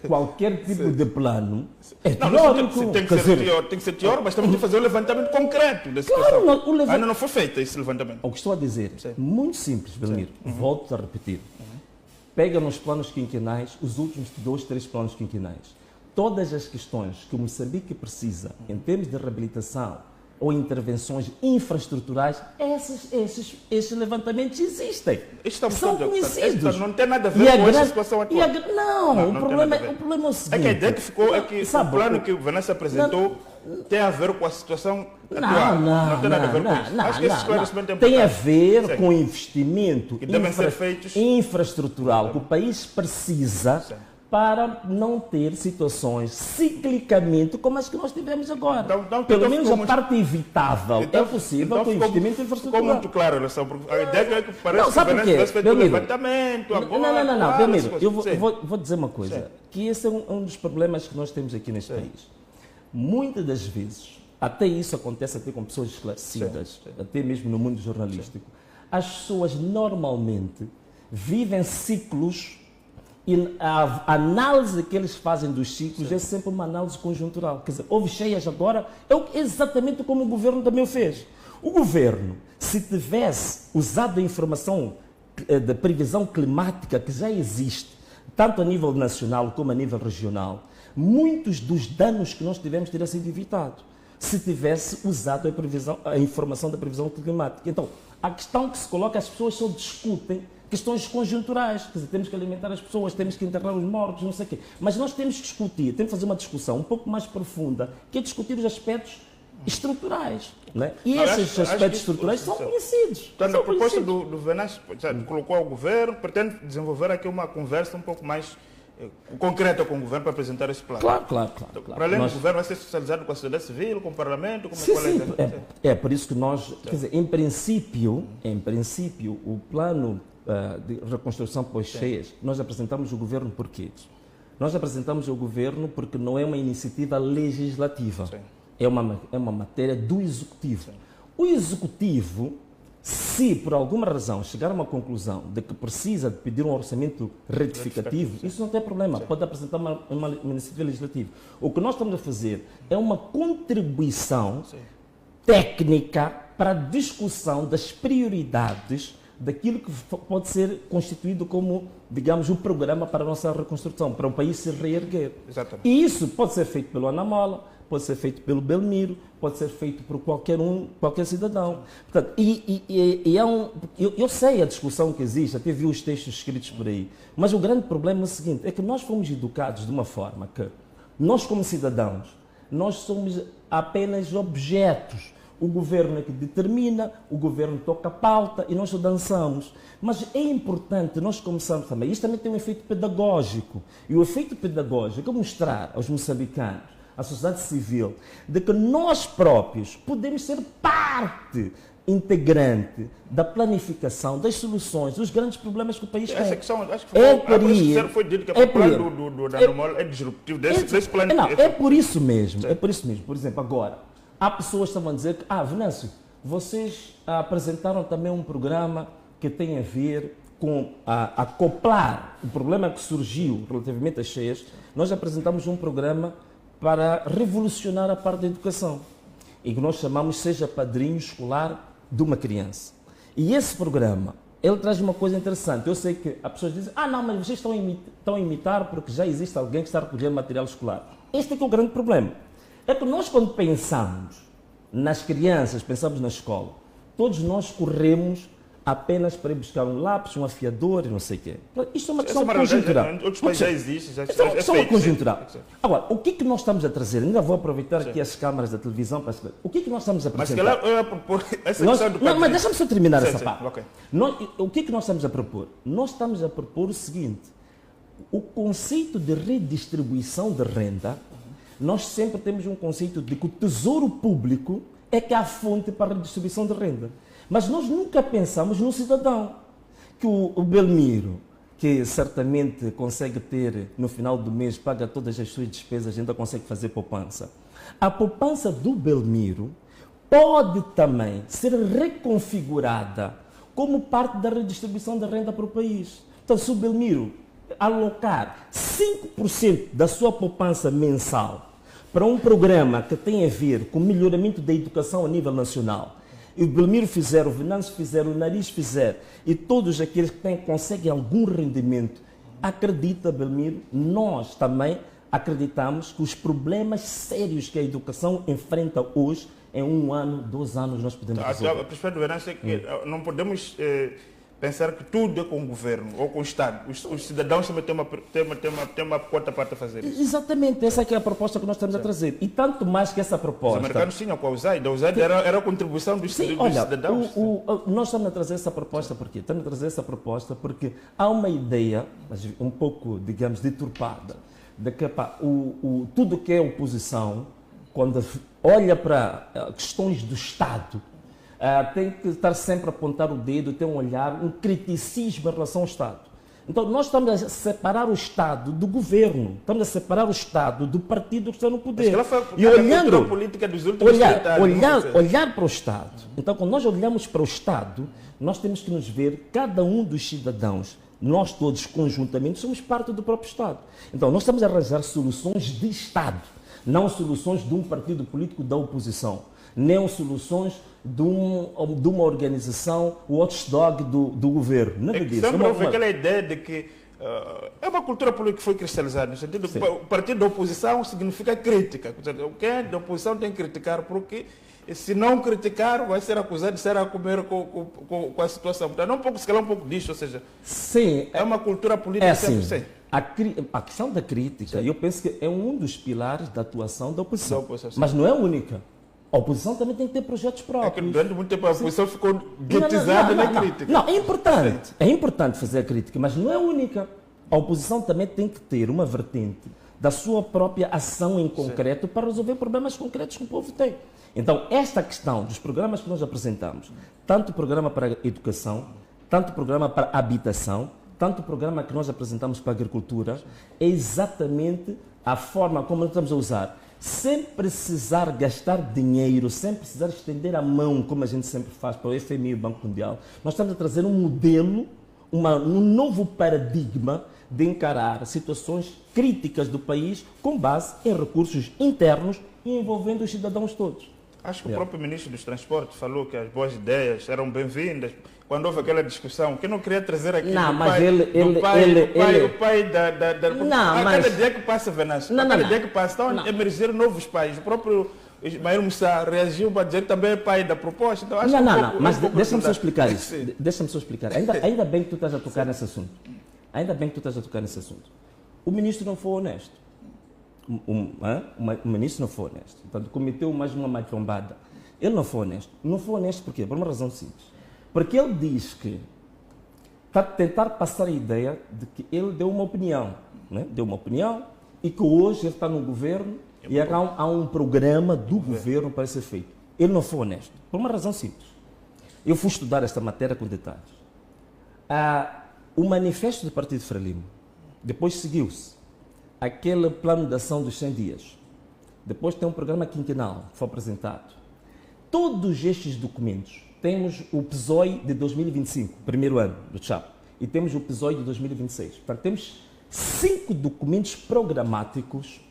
Speaker 2: Qualquer tipo de plano é teórico.
Speaker 1: Tem que ser teórico, mas temos de fazer um levantamento concreto da situação. Ainda não foi feito esse levantamento.
Speaker 2: O que estou a dizer, muito simples, Belmiro. Volto a repetir. Pega nos planos quinquenais, os últimos 2, 3 planos quinquenais. Todas as questões que o Moçambique precisa, em termos de reabilitação ou intervenções infraestruturais, esses levantamentos existem. São conhecidos.
Speaker 1: Não tem nada a ver com essa situação atual.
Speaker 2: Não, o problema é o seguinte.
Speaker 1: É que a ideia que ficou é que o plano que o Venâncio apresentou tem a ver com a situação atual. Não tem nada a ver com isso. Acho que esse esclarecimento é importante.
Speaker 2: Tem a ver com o investimento
Speaker 1: que devem ser feitos
Speaker 2: infraestrutural que o país precisa para não ter situações ciclicamente como as que nós tivemos agora. Pelo menos a parte evitável é possível com o investimento infraestrutural.
Speaker 1: Ficou muito claro, Eleição, porque a ideia é que parece
Speaker 2: que o
Speaker 1: Venâncio feito um levantamento.
Speaker 2: Não, Belmiro, eu vou dizer uma coisa, que esse é um dos problemas que nós temos aqui neste país. Muitas das vezes, até isso acontece até com pessoas esclarecidas, até mesmo no mundo jornalístico, as pessoas normalmente vivem ciclos e a análise que eles fazem dos ciclos é sempre uma análise conjuntural. Quer dizer, houve cheias agora, é exatamente como o governo também o fez. O governo, se tivesse usado a informação da previsão climática que já existe, tanto a nível nacional como a nível regional, muitos dos danos que nós tivemos teriam sido evitados se tivesse usado a informação da previsão climática. Então, a questão que se coloca, as pessoas só discutem questões conjunturais, quer dizer, temos que alimentar as pessoas, temos que enterrar os mortos, não sei o quê. Mas nós temos que discutir, temos que fazer uma discussão um pouco mais profunda, que é discutir os aspectos estruturais. Não é? E esses aspectos estruturais são conhecidos.
Speaker 1: Portanto, a proposta do Venâncio colocou ao governo, pretende desenvolver aqui uma conversa um pouco mais concreta com o governo para apresentar esse plano.
Speaker 2: Claro.
Speaker 1: Para além do governo, vai ser socializado com a sociedade civil, com o parlamento?
Speaker 2: É por isso que nós, quer dizer, em princípio, o plano de reconstrução pós-cheias, nós apresentamos o governo por quê? Nós apresentamos o governo porque não é uma iniciativa legislativa, é uma matéria do Executivo. Sim. O Executivo, se por alguma razão chegar a uma conclusão de que precisa de pedir um orçamento retificativo, isso não tem problema, pode apresentar uma iniciativa legislativa. O que nós estamos a fazer é uma contribuição técnica para a discussão das prioridades daquilo que pode ser constituído como, digamos, um programa para a nossa reconstrução, para o país se reerguer.
Speaker 1: Exatamente.
Speaker 2: E isso pode ser feito pelo Anamola, pode ser feito pelo Belmiro, pode ser feito por qualquer cidadão. Portanto, eu sei a discussão que existe, até vi os textos escritos por aí, mas o grande problema é o seguinte, é que nós fomos educados de uma forma que nós, como cidadãos, nós somos apenas objetos. O governo é que determina, o governo toca a pauta e nós só dançamos. Mas é importante nós começarmos também. Isto também tem um efeito pedagógico. E o efeito pedagógico é mostrar aos moçambicanos, à sociedade civil, de que nós próprios podemos ser parte integrante da planificação, das soluções, dos grandes problemas que o país tem.
Speaker 1: Essa questão, acho que foi dito que o plano do Anamola é disruptivo desse plano.
Speaker 2: Não, é por isso mesmo. Por exemplo, agora, há pessoas que estavam a dizer que, Venâncio, vocês apresentaram também um programa que tem a ver com acoplar o problema que surgiu relativamente às cheias. Nós apresentamos um programa para revolucionar a parte da educação e que nós chamamos Seja Padrinho Escolar de uma Criança. E esse programa ele traz uma coisa interessante. Eu sei que as pessoas dizem, não, mas vocês estão a imitar porque já existe alguém que está a recolher material escolar. Este é que é o grande problema. É que nós, quando pensamos nas crianças, pensamos na escola, todos nós corremos apenas para ir buscar um lápis, um afiador e não sei o quê. Isto é uma questão conjuntural.
Speaker 1: Outros países já existe.
Speaker 2: Isto é uma questão conjuntural. Agora, o que é que nós estamos a trazer? Ainda vou aproveitar aqui as câmaras da televisão para saber. O que é que nós estamos a apresentar?
Speaker 1: Mas se calhar eu ia propor essa questão do
Speaker 2: Não, mas deixa-me só terminar essa parte.
Speaker 1: Okay.
Speaker 2: O que é que nós estamos a propor? Nós estamos a propor o seguinte. O conceito de redistribuição de renda, nós sempre temos um conceito de que o tesouro público é que é a fonte para a redistribuição de renda. Mas nós nunca pensamos no cidadão. Que o Belmiro, que certamente consegue ter, no final do mês, paga todas as suas despesas, ainda consegue fazer poupança. A poupança do Belmiro pode também ser reconfigurada como parte da redistribuição da renda para o país. Então, se o Belmiro alocar 5% da sua poupança mensal para um programa que tem a ver com o melhoramento da educação a nível nacional, e o Belmiro fizer, o Venâncio fizer, o Nariz fizer, e todos aqueles que conseguem algum rendimento, acredita, Belmiro, nós também acreditamos que os problemas sérios que a educação enfrenta hoje, em 1 ano, 2 anos, nós podemos resolver.
Speaker 1: A perspectiva do Venâncio é que não podemos pensar que tudo é com o governo ou com o Estado. Os cidadãos também têm uma quarta parte a fazer isso.
Speaker 2: Exatamente, essa é a proposta que nós estamos a trazer. E tanto mais que essa proposta...
Speaker 1: Os americanos tinham com a USAID. A USAID era a contribuição dos cidadãos.
Speaker 2: Nós estamos a trazer essa proposta por quê? Estamos a trazer essa proposta porque há uma ideia, um pouco, digamos, deturpada, de que tudo que é oposição, quando olha para questões do Estado, tem que estar sempre a apontar o dedo, ter um olhar, um criticismo em relação ao Estado. Então, nós estamos a separar o Estado do governo, estamos a separar o Estado do partido que está no poder.
Speaker 1: E olhando a política dos últimos 30 anos.
Speaker 2: Olhar para o Estado. Então, quando nós olhamos para o Estado, nós temos que nos ver, cada um dos cidadãos, nós todos conjuntamente, somos parte do próprio Estado. Então, nós estamos a arranjar soluções de Estado, não soluções de um partido político da oposição, nem soluções de uma organização watchdog do governo. Nada disso.
Speaker 1: Sempre houve aquela ideia de que é uma cultura política que foi cristalizada, no sentido que o partido da oposição significa crítica. Quem da oposição tem que criticar, porque se não criticar, vai ser acusado de ser a comer com a situação. Então, se calhar um pouco disso, ou seja, é uma cultura política sempre.
Speaker 2: A questão da crítica, eu penso que é um dos pilares da atuação da oposição, mas não é a única. A oposição também tem que ter projetos próprios.
Speaker 1: É que durante muito tempo a oposição ficou guetizada na crítica.
Speaker 2: Não, é importante. É importante fazer a crítica, mas não é a única. A oposição também tem que ter uma vertente da sua própria ação em concreto para resolver problemas concretos que o povo tem. Então, esta questão dos programas que nós apresentamos, tanto o programa para a educação, tanto o programa para a habitação, tanto o programa que nós apresentamos para a agricultura, é exatamente a forma como nós estamos a usar, sem precisar gastar dinheiro, sem precisar estender a mão, como a gente sempre faz para o FMI e o Banco Mundial. Nós estamos a trazer um modelo, um novo paradigma de encarar situações críticas do país com base em recursos internos e envolvendo os cidadãos todos.
Speaker 1: Acho que o próprio ministro dos Transportes falou que as boas ideias eram bem-vindas. Quando houve aquela discussão, que eu não queria trazer aqui o pai da cada dia que passa, Venâncio, cada dia que passa, estão a emergir novos pais. O próprio Ismael Musa reagiu para dizer que também é pai da proposta. Então, acho
Speaker 2: mas deixa-me só explicar isso. Deixa-me só explicar. Ainda bem que tu estás a tocar nesse assunto. Ainda bem que tu estás a tocar nesse assunto. O ministro não foi honesto. O ministro não foi honesto. Portanto, cometeu mais uma matrombada. Ele não foi honesto. Não foi honesto por quê? Por uma razão simples. Porque ele diz que está a tentar passar a ideia de que ele deu uma opinião. Né? Deu uma opinião e que hoje ele está no governo e há um programa do governo para ser feito. Ele não foi honesto. Por uma razão simples. Eu fui estudar esta matéria com detalhes. O manifesto do Partido Frelimo, depois seguiu-se aquele plano de ação dos 100 dias. Depois tem um programa quinquenal que foi apresentado. Todos estes documentos, temos o PSOE de 2025, primeiro ano do Chap, e temos o PSOE de 2026. Portanto, temos 5 documentos programáticos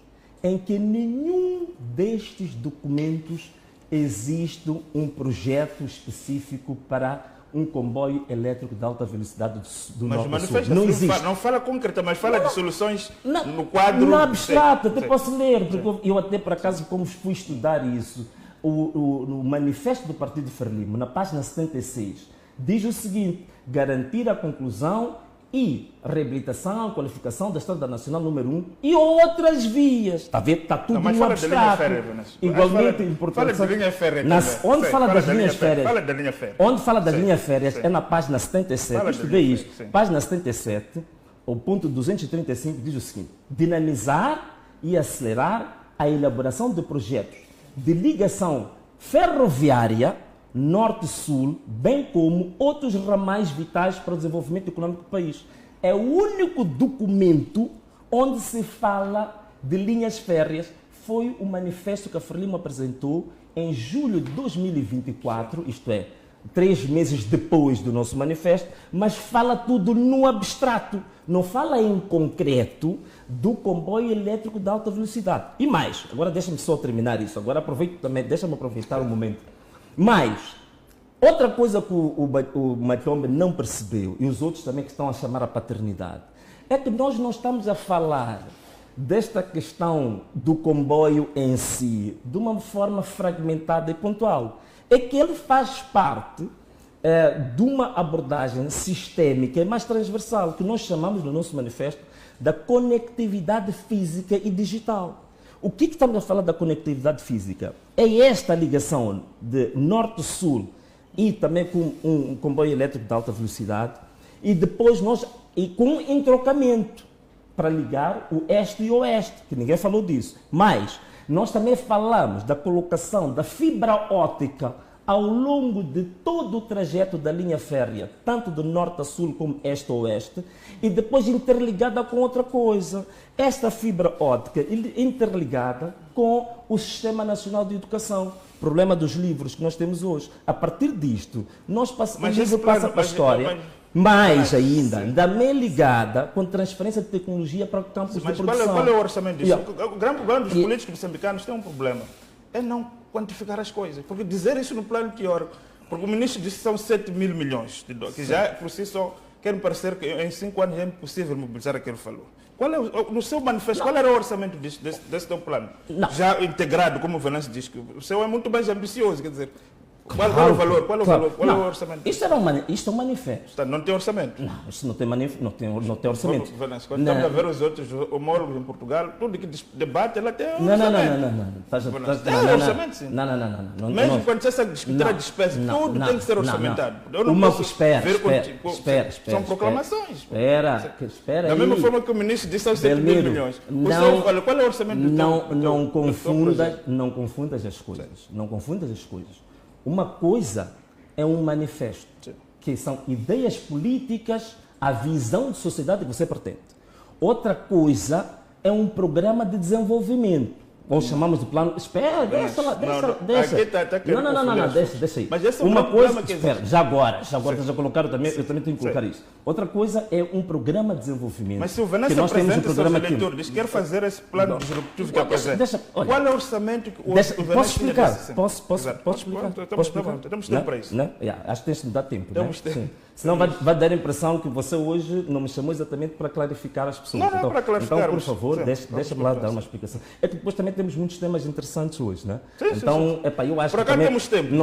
Speaker 2: em que nenhum destes documentos existe um projeto específico para um comboio elétrico de alta velocidade do
Speaker 1: Mas
Speaker 2: norte
Speaker 1: o
Speaker 2: a sul.
Speaker 1: manifesto
Speaker 2: Não existe.
Speaker 1: não fala concreta, mas fala de soluções no quadro...
Speaker 2: No abstrato, até
Speaker 1: Sim.
Speaker 2: posso ler, porque eu até por acaso, como fui estudar isso, o manifesto do Partido Frelimo, na página 76, diz o seguinte: garantir a conclusão e reabilitação, qualificação da Estrada Nacional número 1 e outras vias. Está a ver? Está tudo
Speaker 1: mas
Speaker 2: no
Speaker 1: fala de linha
Speaker 2: abstrato.
Speaker 1: férrea, Vanessa.
Speaker 2: Igualmente
Speaker 1: Fala
Speaker 2: importante.
Speaker 1: de linha férrea
Speaker 2: Onde
Speaker 1: também.
Speaker 2: fala
Speaker 1: Sim,
Speaker 2: das
Speaker 1: da
Speaker 2: linhas
Speaker 1: linha férrea.
Speaker 2: férreas?
Speaker 1: Fala da linha férrea.
Speaker 2: Onde fala das
Speaker 1: Sim,
Speaker 2: linhas férreas
Speaker 1: sim.
Speaker 2: é na página 77.
Speaker 1: Fala
Speaker 2: Eu
Speaker 1: da
Speaker 2: estudei
Speaker 1: linha
Speaker 2: isso.
Speaker 1: férrea, sim.
Speaker 2: Página 77, o ponto 235 diz o seguinte: dinamizar e acelerar a elaboração de projetos de ligação ferroviária norte-sul, bem como outros ramais vitais para o desenvolvimento econômico do país. É o único documento onde se fala de linhas férreas. Foi o manifesto que a Frelimo apresentou em julho de 2024, isto é, 3 meses depois do nosso manifesto, mas fala tudo no abstrato, não fala em concreto do comboio elétrico de alta velocidade. E mais, agora deixa-me só terminar isso, agora aproveito também, deixa-me aproveitar um momento. Mas, outra coisa que o Matombe não percebeu, e os outros também que estão a chamar a paternidade, é que nós não estamos a falar desta questão do comboio em si de uma forma fragmentada e pontual. É que ele faz parte de uma abordagem sistêmica e mais transversal, que nós chamamos no nosso manifesto da conectividade física e digital. O que estamos a falar da conectividade física? É esta ligação de norte-sul e também com um comboio elétrico de alta velocidade, e depois com entrocamento para ligar o este e o oeste, que ninguém falou disso. Mas nós também falamos da colocação da fibra óptica ao longo de todo o trajeto da linha férrea, tanto do norte a sul como este a oeste, e depois interligada com outra coisa. Esta fibra óptica interligada com o Sistema Nacional de Educação. Problema dos livros que nós temos hoje. A partir disto, o livro passa para a história. Mais ainda, também ligada com transferência de tecnologia para o campus de produção.
Speaker 1: Mas qual é o orçamento disso? O grande problema dos políticos moçambicanos tem um problema. É não quantificar as coisas. Porque dizer isso no plano teórico, porque o ministro disse que são 7 mil milhões de dólares, que já por si só quer me parecer que em 5 anos é impossível mobilizar aquele valor. No seu manifesto, qual era o orçamento desse teu plano? Não. Já integrado, como o Venâncio diz, que o seu é muito mais ambicioso, quer dizer... Qual é o valor? Qual é o orçamento?
Speaker 2: Isto é um manifesto.
Speaker 1: Não tem orçamento?
Speaker 2: Não, isso não tem orçamento.
Speaker 1: Quando estamos a ver os outros homólogos em Portugal, tudo que debate, ela tem orçamento.
Speaker 2: Não.
Speaker 1: Tem orçamento, sim.
Speaker 2: Não.
Speaker 1: Mesmo quando você discutir a despesa, tudo tem que ser orçamentado.
Speaker 2: Espera.
Speaker 1: São proclamações.
Speaker 2: Espera.
Speaker 1: Da mesma forma que o ministro disse aos 7 mil milhões. Qual é o orçamento do
Speaker 2: Não confundas as coisas. Uma coisa é um manifesto, que são ideias políticas, a visão de sociedade que você pretende. Outra coisa é um programa de desenvolvimento. Ou chamamos de plano... Espera, deixa. Não, deixa aí.
Speaker 1: Mas esse é
Speaker 2: uma coisa,
Speaker 1: que
Speaker 2: espera, já agora já colocaram também, eu também tenho que colocar isso. Outra coisa é um programa de desenvolvimento.
Speaker 1: Mas se o Venâncio apresenta seus eleitores, diz que quer fazer esse plano disruptivo que apresenta, qual é o orçamento que o Venâncio...
Speaker 2: Posso explicar? Posso explicar?
Speaker 1: Temos tempo para isso.
Speaker 2: Acho que tens de me dar tempo. Senão vai dar a impressão que você hoje não me chamou exatamente para clarificar as pessoas.
Speaker 1: Não é para clarificar.
Speaker 2: Então, por favor, deixa-me lá dar uma explicação. É que depois também temos muitos temas interessantes hoje, né?
Speaker 1: Sim.
Speaker 2: Eu acho
Speaker 1: por
Speaker 2: que
Speaker 1: acaso
Speaker 2: também
Speaker 1: temos tempo.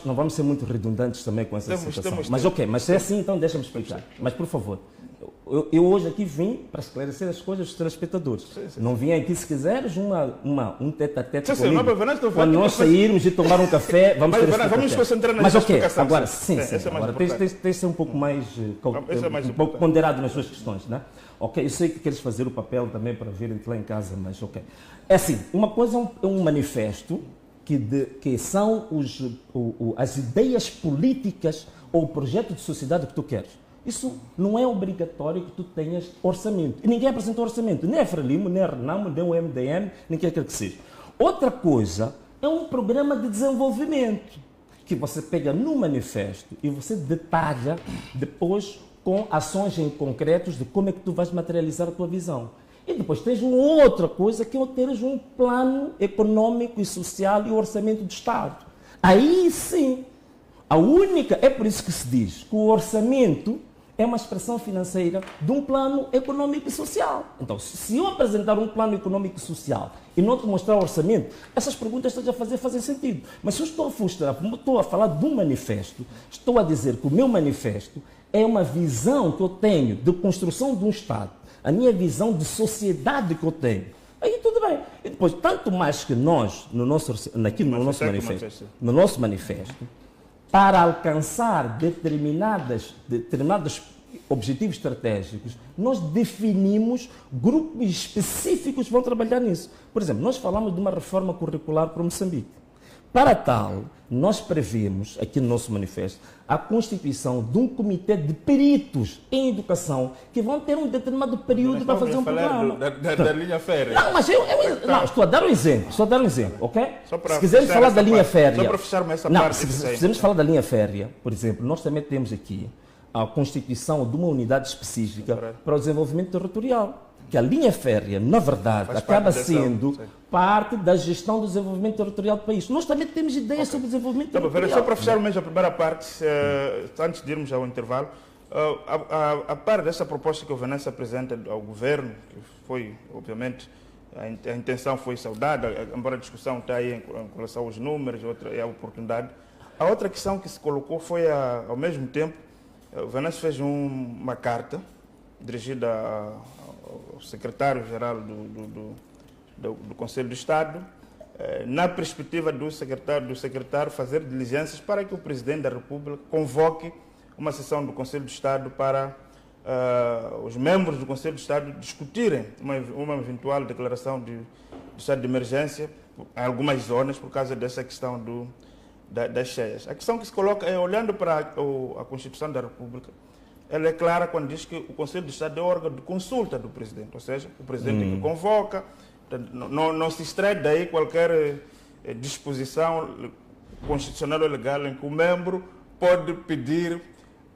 Speaker 2: Não vamos ser muito redundantes também com essa situação. Mas se é assim, então deixa-me explicar. Mas, por favor, eu hoje aqui vim para esclarecer as coisas dos telespectadores. Não vim aqui, se quiseres, um tete-a-tete comigo. Quando nós sairmos e tomar um café, vamos ter esse
Speaker 1: vamos concentrar na explicação.
Speaker 2: Agora, sim. Agora, tens de ser um pouco mais ponderado nas suas questões, né? Ok, eu sei que queres fazer o papel também para virem lá em casa, mas ok. É assim, uma coisa é um manifesto que são as ideias políticas ou o projeto de sociedade que tu queres. Isso não é obrigatório que tu tenhas orçamento. E ninguém apresentou orçamento, nem a Frelimo, nem a Renamo, nem o MDM, nem quem quer que seja. Outra coisa é um programa de desenvolvimento que você pega no manifesto e você detalha depois com ações em concretos de como é que tu vais materializar a tua visão. E depois tens uma outra coisa que é teres um plano econômico e social e o orçamento do Estado. Aí sim, É por isso que se diz que o orçamento é uma expressão financeira de um plano econômico e social. Então, se eu apresentar um plano econômico e social e não te mostrar o orçamento, essas perguntas que estás a fazer fazem sentido. Mas se eu estou a frustrar, estou a falar de um manifesto, estou a dizer que o meu manifesto é uma visão que eu tenho de construção de um Estado, a minha visão de sociedade que eu tenho. Aí tudo bem. E depois, tanto mais que nós, no nosso manifesto, para alcançar determinados objetivos estratégicos, nós definimos grupos específicos que vão trabalhar nisso. Por exemplo, nós falamos de uma reforma curricular para Moçambique. Para tal, nós prevemos, aqui no nosso manifesto, a constituição de um comitê de peritos em educação que vão ter um determinado período para fazer um programa.
Speaker 1: Da linha férrea.
Speaker 2: Não, mas não, estou a dar um exemplo, ok?
Speaker 1: Se
Speaker 2: quisermos falar da linha férrea...
Speaker 1: Só para fecharmos essa
Speaker 2: não,
Speaker 1: parte.
Speaker 2: Se quisermos falar da linha férrea, por exemplo, nós também temos aqui a constituição de uma unidade específica para o desenvolvimento territorial. Que a linha férrea, na verdade, acaba sendo parte da gestão do desenvolvimento territorial do país. Nós também temos ideias sobre o desenvolvimento territorial.
Speaker 1: Só para fechar mesmo a primeira parte, antes de irmos ao intervalo, a par dessa proposta que o Venâncio apresenta ao governo, que foi, obviamente, a intenção foi saudada, embora a discussão está aí em relação aos números, é a oportunidade. A outra questão que se colocou foi, ao mesmo tempo, o Venâncio fez uma carta dirigida ao secretário-geral do Conselho do Estado, na perspectiva do secretário fazer diligências para que o Presidente da República convoque uma sessão do Conselho do Estado para os membros do Conselho do Estado discutirem uma eventual declaração de estado de emergência em algumas zonas por causa dessa questão das cheias. A questão que se coloca é, olhando para a Constituição da República, ela é clara quando diz que o Conselho de Estado é órgão de consulta do Presidente, ou seja, o Presidente que convoca, não se extrai daí qualquer disposição constitucional ou legal em que o membro pode pedir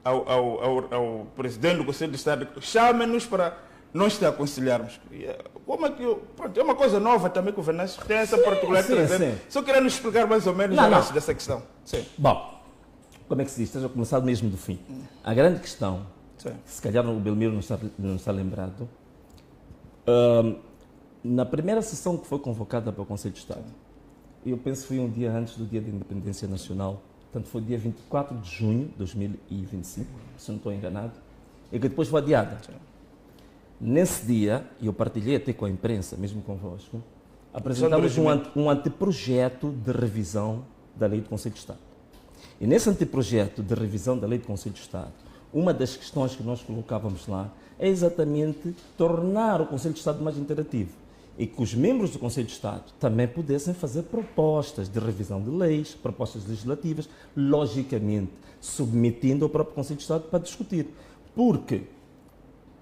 Speaker 1: ao Presidente do Conselho de Estado, chame-nos para nós te aconselharmos. Como é que pronto, é uma coisa nova também que o Venâncio tem essa particularidade. Só queria nos explicar mais ou menos dessa questão. Sim.
Speaker 2: Bom, como é que se diz? Esteja começado mesmo do fim. A grande questão, se calhar o Belmiro não está lembrado, na primeira sessão que foi convocada para o Conselho de Estado, eu penso que foi um dia antes do Dia da Independência Nacional, portanto foi dia 24 de junho de 2025, se não estou enganado, e que depois foi adiada. Nesse dia, e eu partilhei até com a imprensa, mesmo convosco, apresentamos um anteprojeto de revisão da Lei do Conselho de Estado. E nesse anteprojeto de revisão da Lei do Conselho de Estado, uma das questões que nós colocávamos lá é exatamente tornar o Conselho de Estado mais interativo e que os membros do Conselho de Estado também pudessem fazer propostas de revisão de leis, propostas legislativas, logicamente submetindo ao próprio Conselho de Estado para discutir. Porque,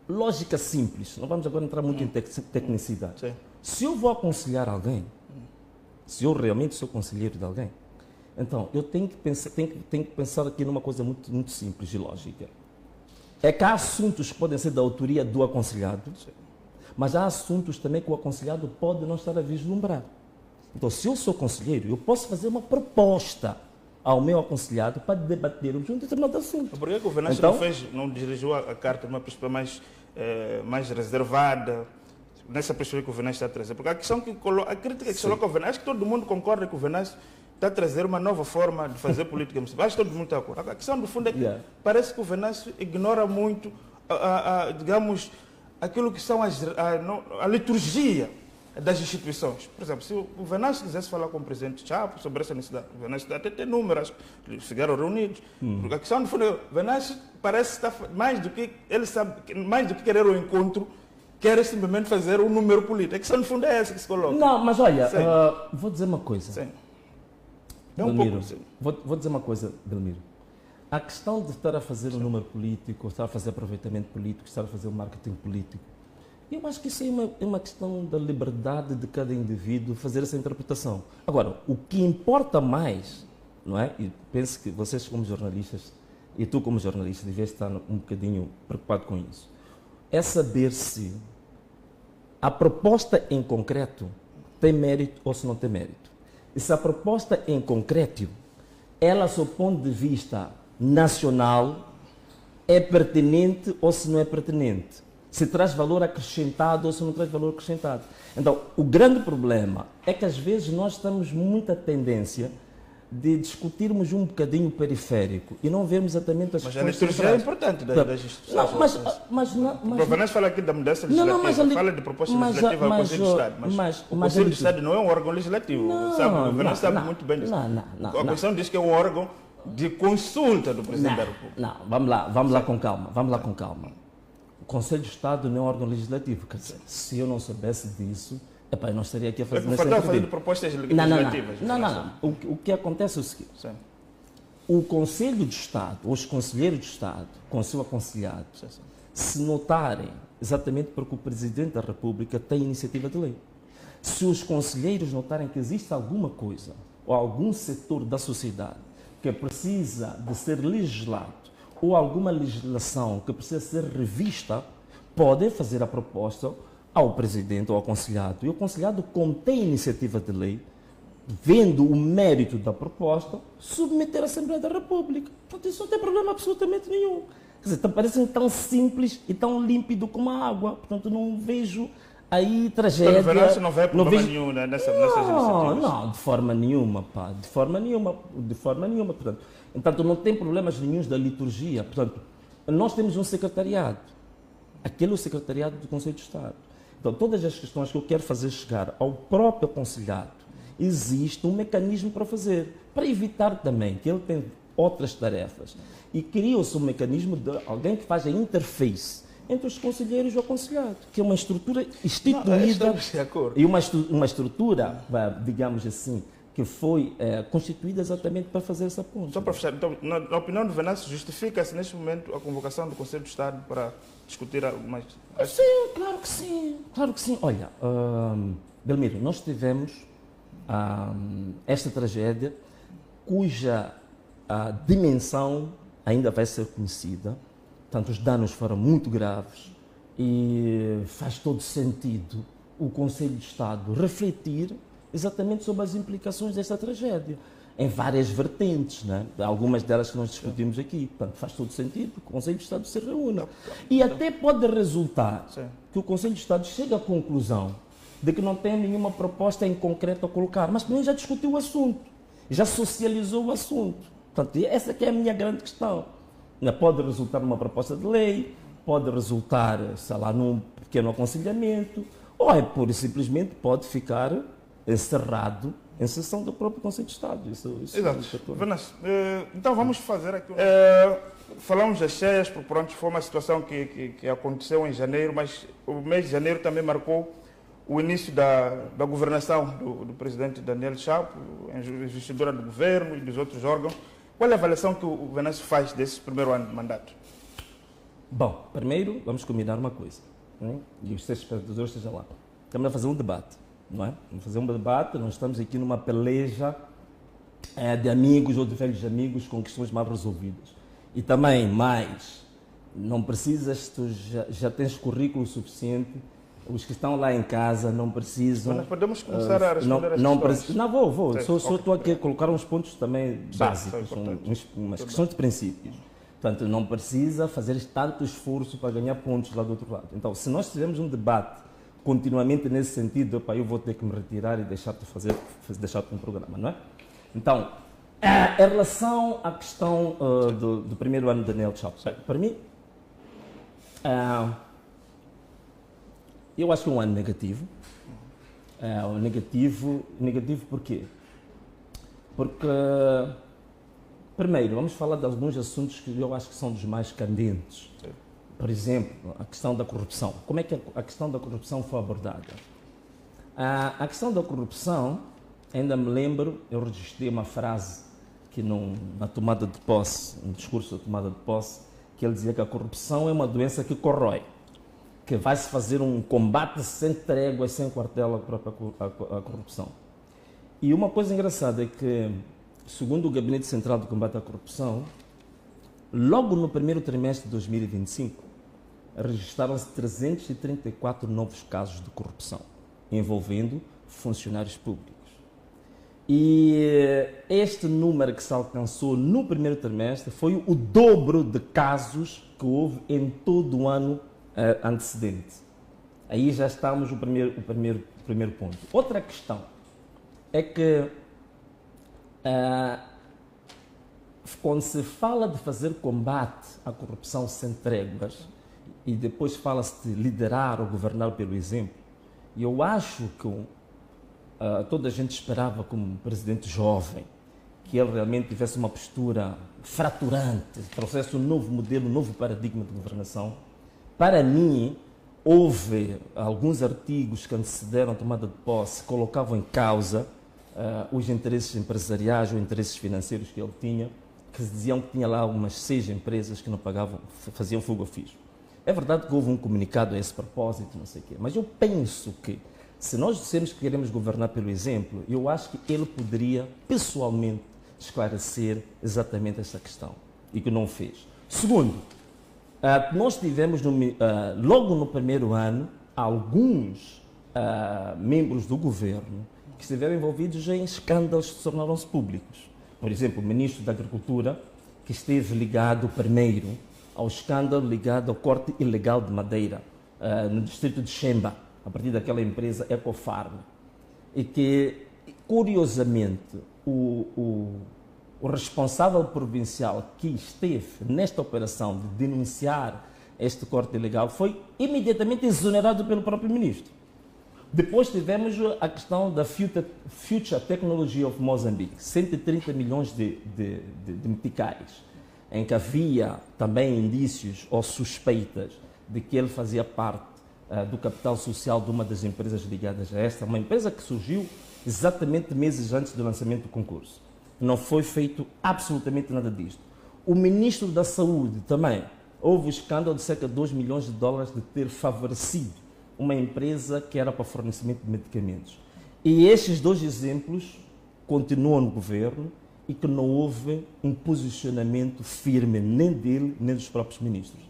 Speaker 2: lógica simples, não vamos agora entrar muito em tecnicidade.
Speaker 1: Sim.
Speaker 2: Se eu vou aconselhar alguém, se eu realmente sou conselheiro de alguém, então eu tenho que pensar aqui numa coisa muito, muito simples e lógica. É que há assuntos que podem ser da autoria do aconselhado, mas há assuntos também que o aconselhado pode não estar a vislumbrar. Então, se eu sou conselheiro, eu posso fazer uma proposta ao meu aconselhado para debatermos um determinado assunto.
Speaker 1: Por que o Venâncio
Speaker 2: então,
Speaker 1: não dirigiu a carta de uma perspectiva mais reservada, nessa perspectiva que o Venâncio está a trazer? Porque a crítica que se coloca ao Venâncio, acho que todo mundo concorda que o Venâncio está a trazer uma nova forma de fazer política municipal. Acho que todo mundo está de acordo. A questão, do fundo, é que parece que o Venâncio ignora muito, digamos, aquilo que são a liturgia das instituições. Por exemplo, se o Venâncio quisesse falar com o presidente Chapo sobre essa necessidade, o Venâncio até tem números, eles ficaram reunidos. Porque a questão, do fundo, o Venâncio parece estar mais do que ele sabe, mais do que querer o encontro, quer simplesmente fazer um número político. A questão, no fundo, é essa que se coloca.
Speaker 2: Não, mas olha, vou dizer uma coisa.
Speaker 1: Sim.
Speaker 2: Belmiro, vou dizer uma coisa, Belmiro. A questão de estar a fazer um número político, estar a fazer aproveitamento político, estar a fazer um marketing político, eu acho que isso é uma questão da liberdade de cada indivíduo fazer essa interpretação. Agora, o que importa mais, não é? E penso que vocês como jornalistas, e tu como jornalista, devias estar um bocadinho preocupado com isso, é saber se a proposta em concreto tem mérito ou se não tem mérito. E se a proposta em concreto ela, sob o ponto de vista nacional, é pertinente ou se não é pertinente. Se traz valor acrescentado ou se não traz valor acrescentado. Então, o grande problema é que às vezes nós temos muita tendência de discutirmos um bocadinho periférico e não vemos exatamente as
Speaker 1: Mas
Speaker 2: questões
Speaker 1: a liturgia é importante das instituições.
Speaker 2: mas
Speaker 1: o Vanessa fala aqui da mudança legislativa, fala de proposta legislativa ao Conselho de Estado, mas o Conselho de Estado não é um órgão legislativo, o Vanessa sabe muito bem disso. A Constituição diz que é um órgão de consulta do Presidente da República.
Speaker 2: Não, vamos lá com calma. O Conselho de Estado não é um órgão legislativo, quer dizer, se eu não soubesse disso, eu não estaria aqui a fazer...
Speaker 1: falando de propostas legislativas.
Speaker 2: Não. O que acontece é o seguinte. Sim. O Conselho de Estado, os conselheiros de Estado, com seu aconselhado, se notarem, exatamente porque o Presidente da República tem iniciativa de lei, se os conselheiros notarem que existe alguma coisa ou algum setor da sociedade que precisa de ser legislado ou alguma legislação que precisa ser revista, podem fazer a proposta ao Presidente ou ao aconselhado. E o aconselhado, como tem iniciativa de lei, vendo o mérito da proposta, submeter à Assembleia da República. Portanto, isso não tem problema absolutamente nenhum. Quer dizer, parecem tão simples e tão límpido como a água. Portanto, não vejo aí tragédia.
Speaker 1: Então, não vê problema nenhum nessas iniciativas?
Speaker 2: Não, de forma nenhuma, pá. De forma nenhuma. Portanto, não tem problemas nenhuns da liturgia. Portanto, nós temos um secretariado. Aquele é o secretariado do Conselho de Estado. Então, todas as questões que eu quero fazer chegar ao próprio aconselhado, existe um mecanismo para fazer, para evitar também que ele tenha outras tarefas. E cria-se um mecanismo de alguém que faz a interface entre os conselheiros e o aconselhado, que é uma estrutura instituída e uma estrutura, digamos assim, que foi constituída exatamente para fazer essa ponte.
Speaker 1: Só para fechar, então, na opinião do Venâncio, justifica-se neste momento a convocação do Conselho de Estado para discutir mais?
Speaker 2: Sim, claro que sim. Olha, Belmiro, nós tivemos esta tragédia cuja dimensão ainda vai ser conhecida. Portanto, os danos foram muito graves e faz todo sentido o Conselho de Estado refletir exatamente sobre as implicações desta tragédia, em várias vertentes, né? Algumas delas que nós discutimos aqui. Portanto, faz todo sentido que o Conselho de Estado se reúna. E até pode resultar que o Conselho de Estado chegue à conclusão de que não tem nenhuma proposta em concreto a colocar, mas também já discutiu o assunto, já socializou o assunto. Portanto, essa que é a minha grande questão. Pode resultar numa proposta de lei, pode resultar, sei lá, num pequeno aconselhamento, ou pura e simplesmente pode ficar encerrado em sessão do próprio Conselho de Estado.
Speaker 1: Exato. Vanessa, então vamos fazer aqui... falamos das cheias, porque pronto, foi uma situação que aconteceu em janeiro, mas o mês de janeiro também marcou o início da governação do presidente Daniel Chapo, investidura do governo e dos outros órgãos. Qual é a avaliação que o Venâncio faz desse primeiro ano de mandato?
Speaker 2: Bom, primeiro vamos combinar uma coisa, e os seus espectadores estejam lá. Estamos a fazer um debate, não é? Vamos fazer um debate, nós estamos aqui numa peleja de amigos ou de velhos amigos com questões mal resolvidas. E também, mais, não precisas, tu já tens currículo suficiente. Os que estão lá em casa não precisam...
Speaker 1: Mas podemos começar a responder as questões.
Speaker 2: Não, vou. Só estou aqui a colocar uns pontos também básicos, umas questões de princípios. Portanto, não precisa fazer tanto esforço para ganhar pontos lá do outro lado. Então, se nós tivermos um debate continuamente nesse sentido, eu vou ter que me retirar e deixar-te deixar-te um programa, não é? Então, em relação à questão do primeiro ano de Daniel Chapo, para mim... eu acho que é um ano negativo. Negativo porquê? Porque, primeiro, vamos falar de alguns assuntos que eu acho que são dos mais candentes. Por exemplo, a questão da corrupção. Como é que a questão da corrupção foi abordada? A questão da corrupção, ainda me lembro, eu registrei uma frase que na tomada de posse, no discurso da tomada de posse, que ele dizia que a corrupção é uma doença que corrói, que vai-se fazer um combate sem trégua e sem quartel à corrupção. E uma coisa engraçada é que, segundo o Gabinete Central de Combate à Corrupção, logo no primeiro trimestre de 2025, registraram-se 334 novos casos de corrupção, envolvendo funcionários públicos. E este número que se alcançou no primeiro trimestre foi o dobro de casos que houve em todo o ano antecedente. Aí já estamos no primeiro ponto. Outra questão é que quando se fala de fazer combate à corrupção sem tréguas e depois fala-se de liderar ou governar pelo exemplo, eu acho que toda a gente esperava como um presidente jovem que ele realmente tivesse uma postura fraturante, trouxesse um novo modelo, um novo paradigma de governação. Para mim, houve alguns artigos que antecederam a tomada de posse, colocavam em causa os interesses empresariais ou interesses financeiros que ele tinha, que diziam que tinha lá umas 6 empresas que não pagavam, faziam fogo ao fisco. É verdade que houve um comunicado a esse propósito, não sei o quê, mas eu penso que, se nós dissermos que queremos governar pelo exemplo, eu acho que ele poderia, pessoalmente, esclarecer exatamente essa questão, e que não fez. Segundo, nós tivemos, logo no primeiro ano, alguns membros do governo que estiveram envolvidos em escândalos que tornaram-se públicos. Por exemplo, o ministro da Agricultura, que esteve ligado primeiro ao escândalo ligado ao corte ilegal de madeira no distrito de Xemba, a partir daquela empresa Ecofarm, e que, curiosamente, o responsável provincial que esteve nesta operação de denunciar este corte ilegal foi imediatamente exonerado pelo próprio ministro. Depois tivemos a questão da Future Technology of Mozambique, 130 milhões de meticais, em que havia também indícios ou suspeitas de que ele fazia parte do capital social de uma das empresas ligadas a esta, uma empresa que surgiu exatamente meses antes do lançamento do concurso. Não foi feito absolutamente nada disto. O ministro da Saúde também, houve o escândalo de cerca de 2 milhões de dólares de ter favorecido uma empresa que era para fornecimento de medicamentos. E estes 2 exemplos continuam no governo e que não houve um posicionamento firme nem dele, nem dos próprios ministros.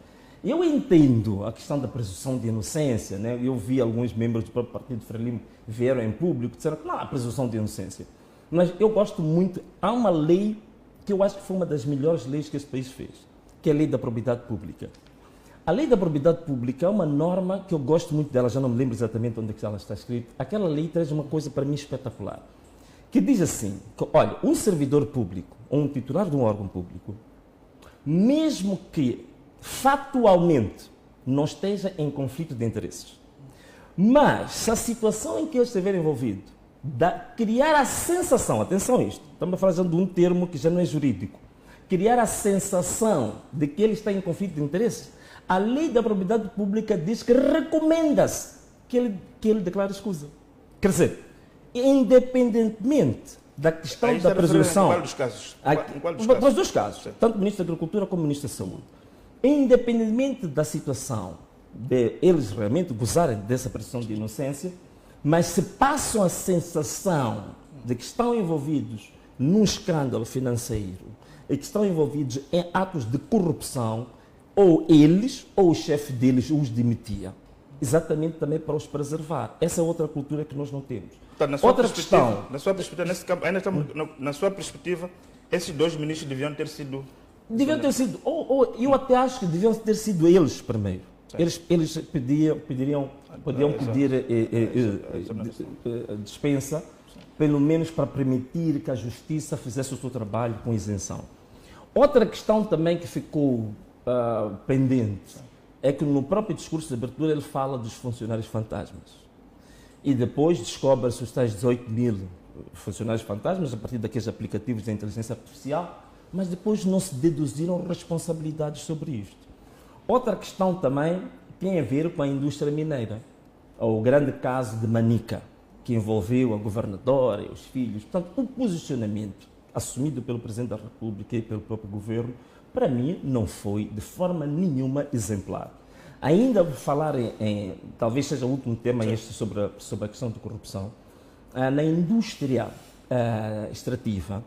Speaker 2: Eu entendo a questão da presunção de inocência, né? Eu vi alguns membros do próprio Partido Frelimo vieram em público e disseram que não há presunção de inocência. Mas eu gosto muito, há uma lei que eu acho que foi uma das melhores leis que este país fez, que é a Lei da Probidade Pública. A Lei da Probidade Pública é uma norma que eu gosto muito dela, já não me lembro exatamente onde é que ela está escrita. Aquela lei traz uma coisa para mim espetacular, que diz assim, que, olha, um servidor público, ou um titular de um órgão público, mesmo que factualmente não esteja em conflito de interesses, mas se a situação em que ele estiver envolvido criar a sensação, atenção a isto, estamos falando de um termo que já não é jurídico, criar a sensação de que ele está em conflito de interesses, a Lei da Probidade Pública diz que recomenda-se que ele declare escusa. Quer dizer, independentemente da questão da presunção...
Speaker 1: Em qual dos casos?
Speaker 2: Para os 2 casos, tanto o Ministro da Agricultura como o Ministro da Saúde. Independentemente da situação de eles realmente gozarem dessa presunção de inocência, mas se passam a sensação de que estão envolvidos num escândalo financeiro e que estão envolvidos em atos de corrupção, ou eles, ou o chefe deles os demitia. Exatamente também para os preservar. Essa é outra cultura que nós não temos.
Speaker 1: Então,
Speaker 2: outra questão...
Speaker 1: Na sua perspectiva, nesse campo, ainda estamos, na sua perspectiva, esses 2 ministros deviam ter sido...
Speaker 2: Deviam ter sido... eu até acho que deviam ter sido eles primeiro. Eles podiam pedir dispensa, pelo menos para permitir que a Justiça fizesse o seu trabalho com isenção. Outra questão também que ficou pendente é que no próprio discurso de abertura ele fala dos funcionários fantasmas. E depois descobre-se os tais 18 mil funcionários fantasmas a partir daqueles aplicativos de inteligência artificial, mas depois não se deduziram responsabilidades sobre isto. Outra questão também tem a ver com a indústria mineira, o grande caso de Manica, que envolveu a governadora e os filhos. Portanto, o posicionamento assumido pelo Presidente da República e pelo próprio governo, para mim, não foi de forma nenhuma exemplar. Ainda vou falar talvez seja o último tema este sobre a questão de corrupção. Na indústria extrativa,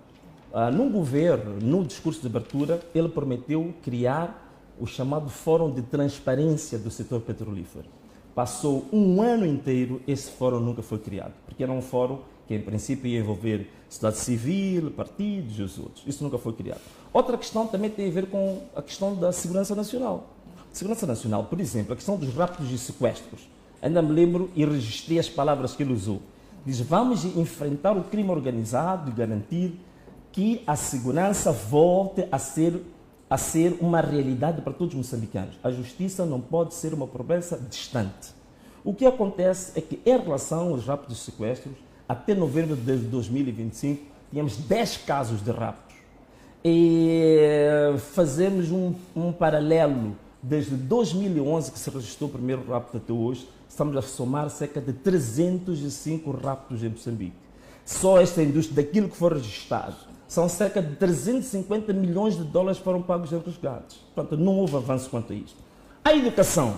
Speaker 2: no governo, no discurso de abertura, ele prometeu criar o chamado Fórum de Transparência do Setor Petrolífero. Passou um ano inteiro, esse fórum nunca foi criado, porque era um fórum que em princípio ia envolver sociedade civil, partidos e os outros. Isso nunca foi criado. Outra questão também tem a ver com a questão da segurança nacional. Segurança nacional, por exemplo, a questão dos raptos e sequestros. Ainda me lembro e registrei as palavras que ele usou. Diz, vamos enfrentar o crime organizado e garantir que a segurança volte a ser uma realidade para todos os moçambicanos. A justiça não pode ser uma promessa distante. O que acontece é que, em relação aos raptos e sequestros, até novembro de 2025, tínhamos 10 casos de raptos. E fazemos um paralelo. Desde 2011, que se registrou o primeiro rapto até hoje, estamos a somar cerca de 305 raptos em Moçambique. Só esta indústria, daquilo que foi registrado, são cerca de 350 milhões de dólares foram pagos em resgates. Portanto, não houve avanço quanto a isto. A educação.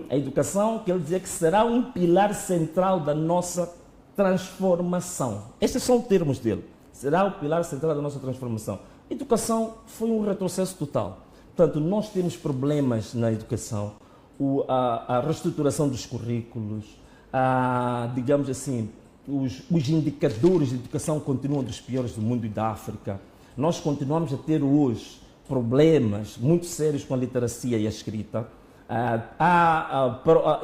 Speaker 2: A educação, que ele dizia que será um pilar central da nossa transformação. Estes são os termos dele. Será o pilar central da nossa transformação. Educação foi um retrocesso total. Portanto, nós temos problemas na educação, a reestruturação dos currículos, digamos assim, os indicadores de educação continuam dos piores do mundo e da África. Nós continuamos a ter hoje problemas muito sérios com a literacia e a escrita.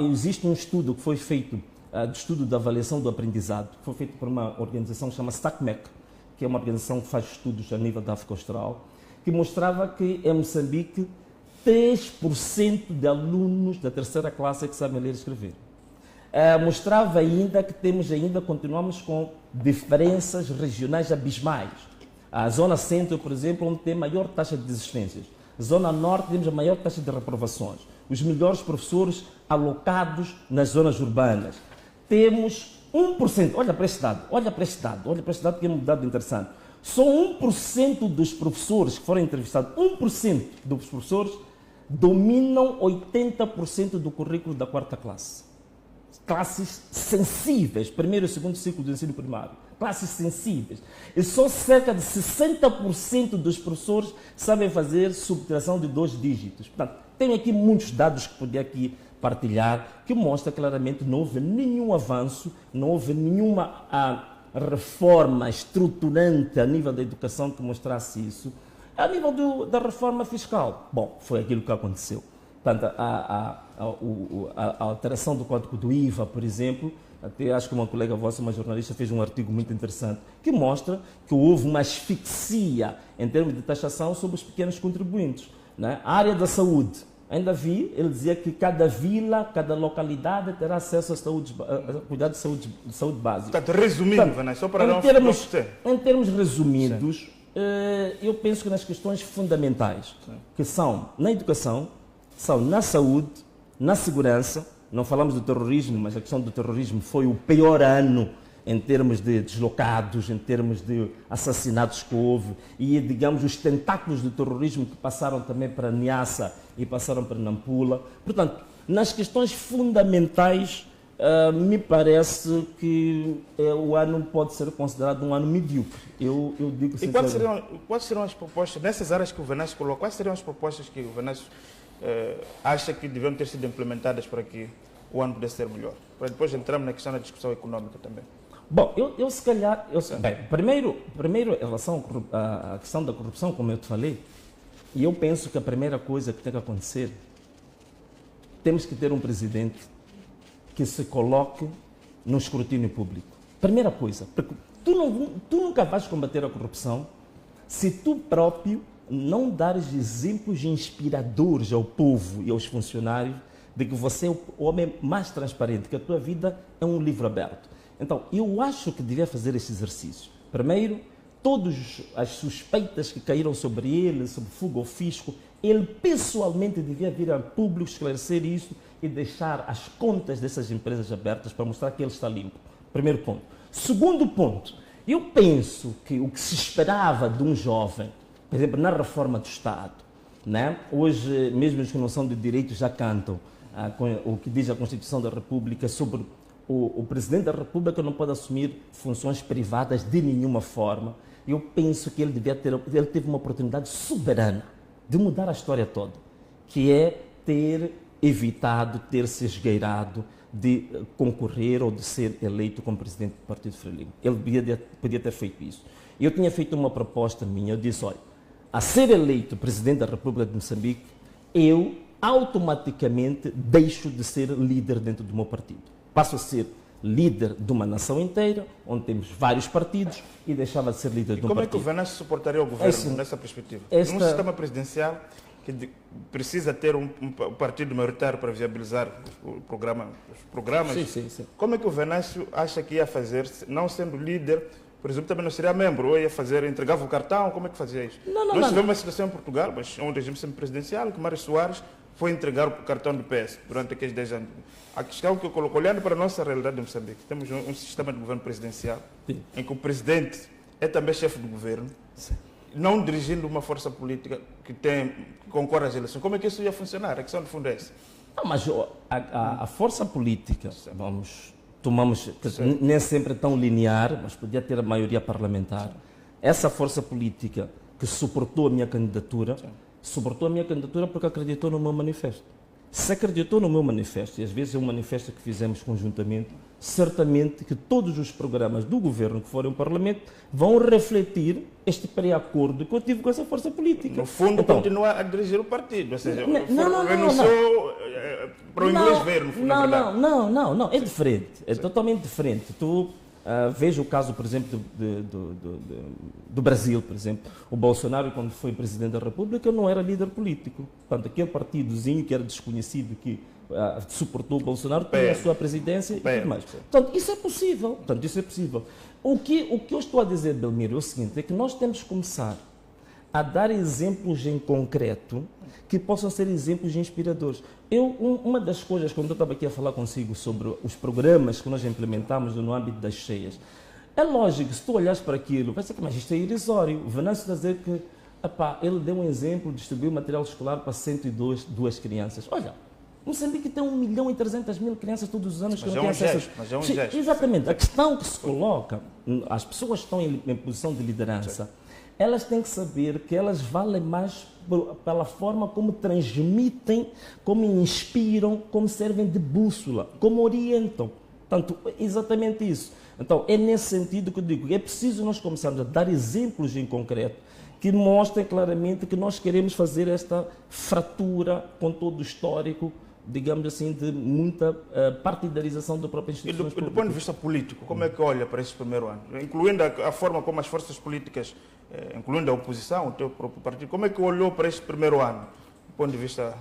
Speaker 2: Existe um estudo que foi feito, de estudo da avaliação do aprendizado, que foi feito por uma organização que se chama SACMEC, que é uma organização que faz estudos a nível da África Austral, que mostrava que em Moçambique 3% de alunos da terceira classe é que sabem ler e escrever. Mostrava ainda que continuamos com diferenças regionais abismais. A Zona Centro, por exemplo, onde tem maior taxa de desistências. Zona Norte temos a maior taxa de reprovações. Os melhores professores alocados nas zonas urbanas. Temos 1%, olha para este dado que é um dado interessante. Só 1% dos professores que foram entrevistados, 1% dos professores dominam 80% do currículo da quarta classe. Classes sensíveis, primeiro e segundo ciclo do ensino primário. Classes sensíveis. E só cerca de 60% dos professores sabem fazer subtração de 2 dígitos. Portanto, tenho aqui muitos dados que podia aqui partilhar, que mostra claramente que não houve nenhum avanço, não houve nenhuma reforma estruturante a nível da educação que mostrasse isso. A nível da reforma fiscal, bom, foi aquilo que aconteceu. Portanto, a alteração do código do IVA, por exemplo, até acho que uma colega vossa, uma jornalista, fez um artigo muito interessante que mostra que houve uma asfixia em termos de taxação sobre os pequenos contribuintes. Né? A área da saúde, ainda vi, ele dizia que cada vila, cada localidade terá acesso a cuidado de saúde básica.
Speaker 1: Portanto, resumindo, Vanessa, só para
Speaker 2: em termos resumidos, eu penso que nas questões fundamentais, que são na educação, são na saúde, na segurança, não falamos do terrorismo, mas a questão do terrorismo foi o pior ano em termos de deslocados, em termos de assassinatos que houve e, digamos, os tentáculos do terrorismo que passaram também para Niassa e passaram para Nampula. Portanto, nas questões fundamentais, me parece que o ano pode ser considerado um ano medíocre. Eu digo sinceramente.
Speaker 1: E quais serão as propostas, nessas áreas que o Venâncio colocou, quais seriam as propostas que o Venâncio acha que deveriam ter sido implementadas para que o ano pudesse ser melhor? Para depois entrarmos na questão da discussão econômica também.
Speaker 2: Bom, eu se calhar... Bem, primeiro, em relação à questão da corrupção, como eu te falei, e eu penso que a primeira coisa que tem que acontecer, temos que ter um presidente que se coloque no escrutínio público. Primeira coisa, porque tu nunca vais combater a corrupção se tu próprio não dares exemplos inspiradores ao povo e aos funcionários de que você é o homem mais transparente, que a tua vida é um livro aberto. Então, eu acho que devia fazer esse exercício. Primeiro, todas as suspeitas que caíram sobre ele, sobre fuga ao fisco, ele pessoalmente devia vir ao público esclarecer isso e deixar as contas dessas empresas abertas para mostrar que ele está limpo. Primeiro ponto. Segundo ponto, eu penso que o que se esperava de um jovem, por exemplo, na reforma do Estado, né? Hoje, mesmo os que não são de direito já cantam o que diz a Constituição da República sobre o Presidente da República não pode assumir funções privadas de nenhuma forma. Eu penso que ele teve uma oportunidade soberana de mudar a história toda, que é ter evitado ter se esgueirado de concorrer ou de ser eleito como presidente do Partido Frelimo. Ele podia ter feito isso. Eu tinha feito uma proposta minha, eu disse, olha, a ser eleito presidente da República de Moçambique, eu automaticamente deixo de ser líder dentro do meu partido. Passo a ser líder de uma nação inteira, onde temos vários partidos, e deixava de ser líder de um partido.
Speaker 1: Como é que o Venâncio suportaria o governo nessa perspectiva? Num sistema presidencial que precisa ter um partido maioritário para viabilizar os programas.
Speaker 2: Sim.
Speaker 1: Como é que o Venâncio acha que ia fazer, não sendo líder, por exemplo, também não seria membro, ou ia fazer, entregava o cartão, como é que fazia isso? Nós tivemos uma situação em Portugal, mas um regime semipresidencial, que Mário Soares foi entregar o cartão do PS durante aqueles 10 anos. A questão que eu coloco, olhando para a nossa realidade em Moçambique, temos um sistema de governo presidencial, em que o presidente é também chefe do governo, não dirigindo uma força política que concorre às eleições. Como é que isso ia funcionar? A questão de fundo é essa.
Speaker 2: Não, mas a força política, tomamos, nem sempre é tão linear, mas podia ter a maioria parlamentar. Essa força política que suportou a minha candidatura, suportou a minha candidatura porque acreditou no meu manifesto. Se acreditou no meu manifesto, e às vezes é um manifesto que fizemos conjuntamente, certamente que todos os programas do governo que forem ao Parlamento vão refletir este pré-acordo que eu tive com essa força política.
Speaker 1: No fundo, então, continua a dirigir o partido, ou seja, renunciou para o inglês ver, no fundo, na verdade.
Speaker 2: Não, é diferente, é totalmente diferente. Tu veja o caso, por exemplo, do Brasil, por exemplo. O Bolsonaro, quando foi presidente da República, não era líder político. Portanto, aquele partidozinho que era desconhecido, que suportou o Bolsonaro, tinha a sua presidência e tudo mais. Portanto, isso é possível. O que eu estou a dizer, Belmiro, é o seguinte, é que nós temos que começar a dar exemplos em concreto que possam ser exemplos inspiradores. Uma das coisas, quando eu estava aqui a falar consigo sobre os programas que nós implementamos no âmbito das cheias, é lógico, se tu olhas para aquilo, vai ser que, mas isto é irrisório. O Venâncio está a dizer que ele deu um exemplo, distribuiu material escolar para 102 crianças. Olha, Moçambique tem 1.300.000 crianças todos os anos que não têm acesso.
Speaker 1: Mas é um gesto.
Speaker 2: Exatamente. A questão que se coloca, as pessoas que estão em posição de liderança, elas têm que saber que elas valem mais pela forma como transmitem, como inspiram, como servem de bússola, como orientam. Portanto, exatamente isso. Então, é nesse sentido que eu digo, é preciso nós começarmos a dar exemplos em concreto que mostrem claramente que nós queremos fazer esta fratura com todo o histórico, digamos assim, de muita partidarização da própria instituição.
Speaker 1: E do ponto de vista político, como é que olha para este primeiro ano? Incluindo a forma como as forças políticas, incluindo a oposição, o teu próprio partido, como é que olhou para este primeiro ano, do ponto de vista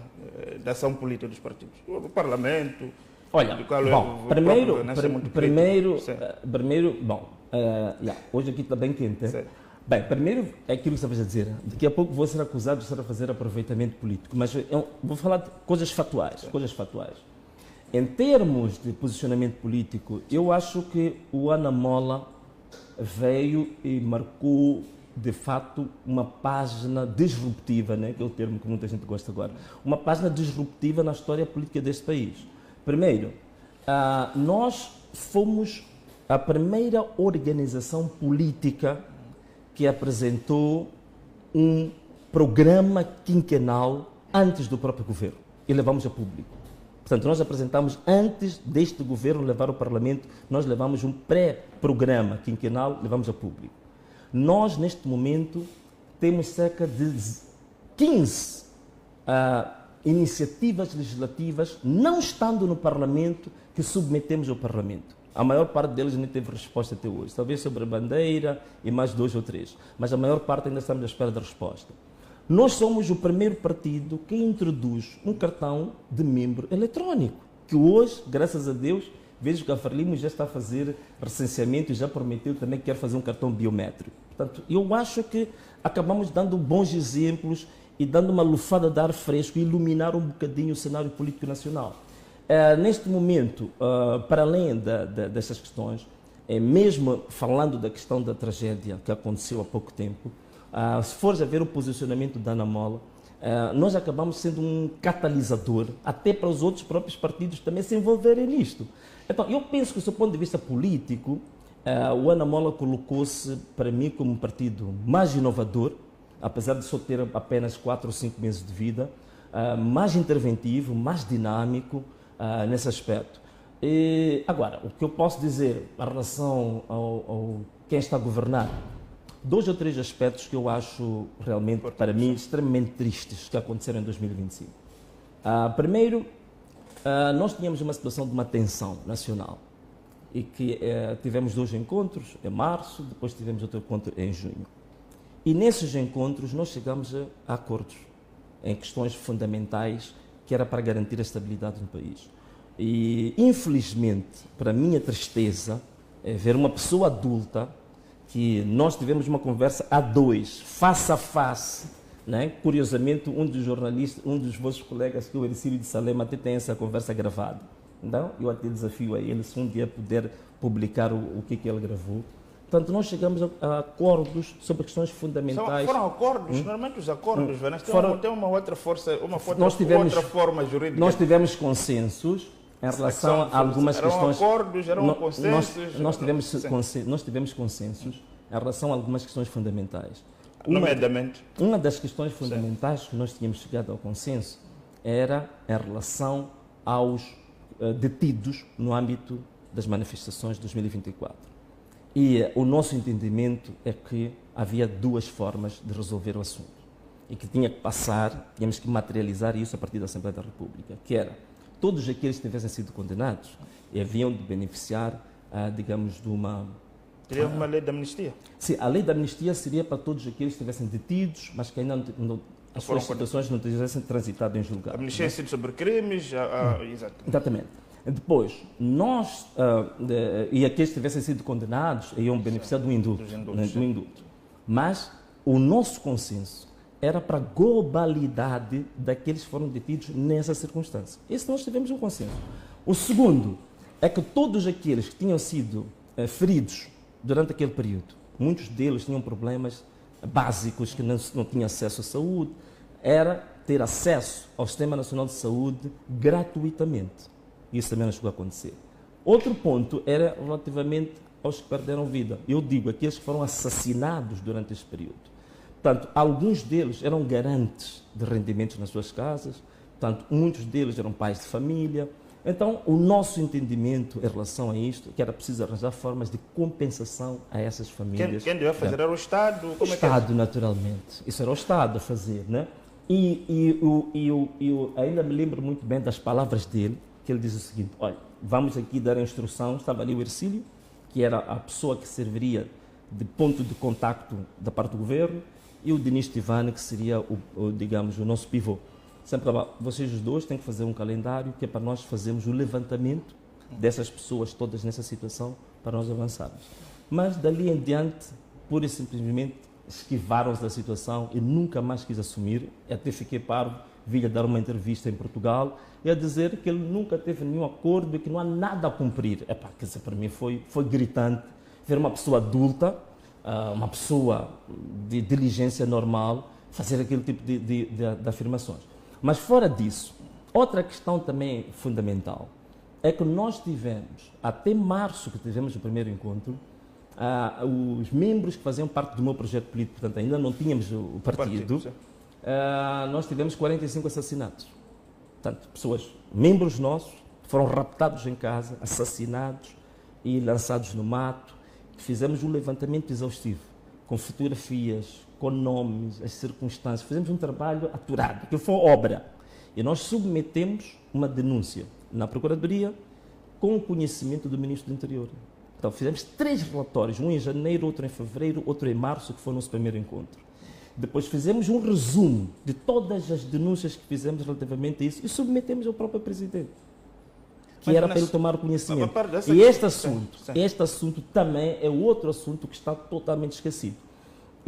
Speaker 1: da ação política dos partidos? O Parlamento...
Speaker 2: Olha, hoje aqui está bem quente, hein? Bem, primeiro é aquilo que estavas a dizer. Daqui a pouco vou ser acusado de estar a fazer aproveitamento político, mas eu vou falar de coisas fatuais. Em termos de posicionamento político, eu acho que o Ana Mola veio e marcou, de fato, uma página disruptiva, né? Que é o termo que muita gente gosta agora. Uma página disruptiva na história política deste país. Primeiro, nós fomos a primeira organização política que apresentou um programa quinquenal antes do próprio governo e levamos a público. Portanto, nós apresentamos antes deste governo levar ao Parlamento, nós levamos um pré-programa quinquenal, levamos a público. Nós, neste momento, temos cerca de 15 iniciativas legislativas, não estando no Parlamento, que submetemos ao Parlamento. A maior parte deles nem teve resposta até hoje. Talvez sobre a bandeira e mais 2 ou 3. Mas a maior parte ainda estamos à espera da resposta. Nós somos o primeiro partido que introduz um cartão de membro eletrónico. Que hoje, graças a Deus, vejo que a Frelimo já está a fazer recenseamento e já prometeu também que quer fazer um cartão biométrico. Portanto, eu acho que acabamos dando bons exemplos e dando uma lufada de ar fresco e iluminar um bocadinho o cenário político nacional. Neste momento, para além dessas questões, mesmo falando da questão da tragédia que aconteceu há pouco tempo, se fores a ver o posicionamento da Ana Mola, nós acabamos sendo um catalisador até para os outros próprios partidos também se envolverem nisto. Então, eu penso que, do ponto de vista político, o Ana Mola colocou-se, para mim, como um partido mais inovador, apesar de só ter apenas 4 ou 5 meses de vida. mais interventivo, mais dinâmico nesse aspecto. Agora, o que eu posso dizer em relação ao quem está a governar, 2 ou 3 aspectos que eu acho realmente, para mim, extremamente tristes que aconteceram em 2025. Primeiro, nós tínhamos uma situação de uma tensão nacional e que tivemos 2 encontros em março, depois tivemos outro encontro em junho. E nesses encontros nós chegamos a acordos em questões fundamentais que era para garantir a estabilidade no país. E, infelizmente, para minha tristeza, é ver uma pessoa adulta que nós tivemos uma conversa a 2, face a face, né? Curiosamente, um dos jornalistas, um dos vossos colegas, que é o Ercílio de Salema, até tem essa conversa gravada. Então, eu até desafio a ele, se um dia puder publicar o que ele gravou. Portanto, nós chegamos a acordos sobre questões fundamentais.
Speaker 1: Foram acordos, normalmente os acordos, tem uma outra força, outra forma jurídica.
Speaker 2: Nós tivemos consensos em relação a algumas questões.
Speaker 1: Eram acordos, eram consensos.
Speaker 2: Nós tivemos consensos em relação a algumas questões fundamentais.
Speaker 1: Nomeadamente.
Speaker 2: Uma das questões fundamentais que nós tínhamos chegado ao consenso era em relação aos detidos no âmbito das manifestações de 2024. E o nosso entendimento é que havia 2 formas de resolver o assunto e que tinha que passar, tínhamos que materializar isso a partir da Assembleia da República, que era todos aqueles que tivessem sido condenados e haviam de beneficiar, digamos, de uma...
Speaker 1: Teria uma lei de amnistia?
Speaker 2: Sim, a lei da amnistia seria para todos aqueles que estivessem detidos, mas que ainda as suas situações não tivessem transitado em julgado.
Speaker 1: Amnistia em sido sobre crimes,
Speaker 2: Exatamente. Depois, nós, e aqueles que tivessem sido condenados, iam beneficiar do indulto. Mas o nosso consenso era para a globalidade daqueles que foram detidos nessa circunstância. Esse nós tivemos um consenso. O segundo é que todos aqueles que tinham sido feridos durante aquele período, muitos deles tinham problemas básicos, que não tinham acesso à saúde, era ter acesso ao Sistema Nacional de Saúde gratuitamente. Isso também não chegou a acontecer. Outro ponto era relativamente aos que perderam vida. Eu digo, aqueles que foram assassinados durante este período. Portanto, alguns deles eram garantes de rendimentos nas suas casas, portanto, muitos deles eram pais de família. Então, o nosso entendimento em relação a isto, que era preciso arranjar formas de compensação a essas famílias.
Speaker 1: Quem devia fazer era o Estado?
Speaker 2: O Estado, naturalmente. Isso era o Estado a fazer, né? E eu ainda me lembro muito bem das palavras dele, que ele diz o seguinte: olha, vamos aqui dar a instrução. Estava ali o Ercílio, que era a pessoa que serviria de ponto de contacto da parte do governo, e o Denis Tivani, que seria, digamos, o nosso pivô. Sempre falava, vocês os dois têm que fazer um calendário que é para nós fazermos o levantamento dessas pessoas todas nessa situação, para nós avançarmos. Mas dali em diante, pura e simplesmente, esquivaram-se da situação e nunca mais quis assumir. Até fiquei parvo, vi-lhe dar uma entrevista em Portugal e a dizer que ele nunca teve nenhum acordo e que não há nada a cumprir. Quer dizer, para mim foi gritante ver uma pessoa adulta, uma pessoa de diligência normal, fazer aquele tipo de afirmações. Mas fora disso, outra questão também fundamental é que nós tivemos, até março que tivemos o primeiro encontro, os membros que faziam parte do meu projeto político, portanto ainda não tínhamos o partido, nós tivemos 45 assassinatos. Portanto, pessoas, membros nossos, foram raptados em casa, assassinados e lançados no mato. Fizemos um levantamento exaustivo, com fotografias, com nomes, as circunstâncias. Fizemos um trabalho aturado, que foi obra. E nós submetemos uma denúncia na Procuradoria com o conhecimento do Ministro do Interior. Então, fizemos 3 relatórios, um em janeiro, outro em fevereiro, outro em março, que foi o nosso primeiro encontro. Depois fizemos um resumo de todas as denúncias que fizemos relativamente a isso e submetemos ao próprio Presidente, que era para ele tomar conhecimento. E este assunto também é outro assunto que está totalmente esquecido.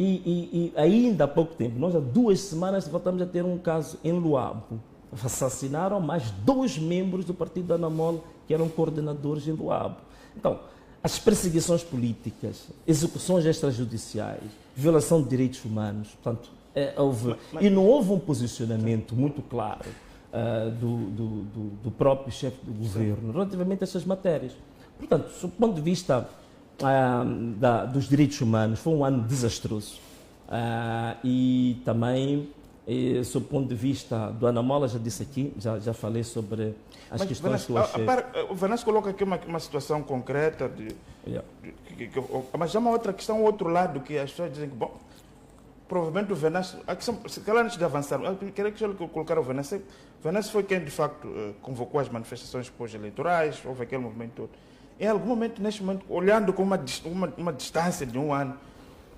Speaker 2: E ainda há pouco tempo, nós há 2 semanas voltamos a ter um caso em Luabo. Assassinaram mais 2 membros do partido da Anamol, que eram coordenadores em Luabo. Então, as perseguições políticas, execuções extrajudiciais, violação de direitos humanos, portanto, e não houve um posicionamento muito claro do próprio chefe do governo relativamente a estas matérias. Portanto, do ponto de vista dos direitos humanos, foi um ano desastroso. E também E, sob o ponto de vista do Ana Mola, já disse aqui, já falei sobre as questões que eu achei.
Speaker 1: O Venâncio coloca aqui uma situação concreta, mas já uma outra questão, outro lado, que as pessoas dizem que, bom, provavelmente o Venâncio, se calhar antes de avançar, eu queria que eu colocar o Venâncio. O Venâncio foi quem, de facto, convocou as manifestações pós-eleitorais, houve aquele movimento todo. Em algum momento, neste momento, olhando com uma distância de um ano,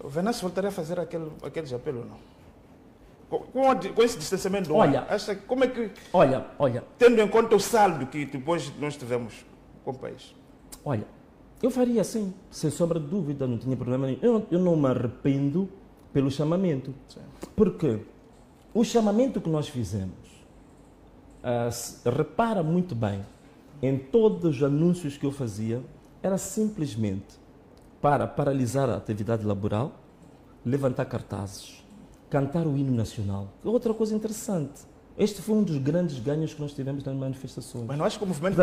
Speaker 1: o Venâncio voltaria a fazer aqueles apelos ou não? Com esse distanciamento do ano, acha, como é que...
Speaker 2: Olha...
Speaker 1: Tendo em conta o saldo que depois nós tivemos com o país.
Speaker 2: Olha, eu faria assim, sem sombra de dúvida, não tinha problema nenhum. Eu não me arrependo pelo chamamento. Sim. Porque o chamamento que nós fizemos, repara muito bem, em todos os anúncios que eu fazia, era simplesmente para paralisar a atividade laboral, levantar cartazes, cantar o hino nacional. Outra coisa interessante, este foi um dos grandes ganhos que nós tivemos nas manifestações.
Speaker 1: Mas não acho que o movimento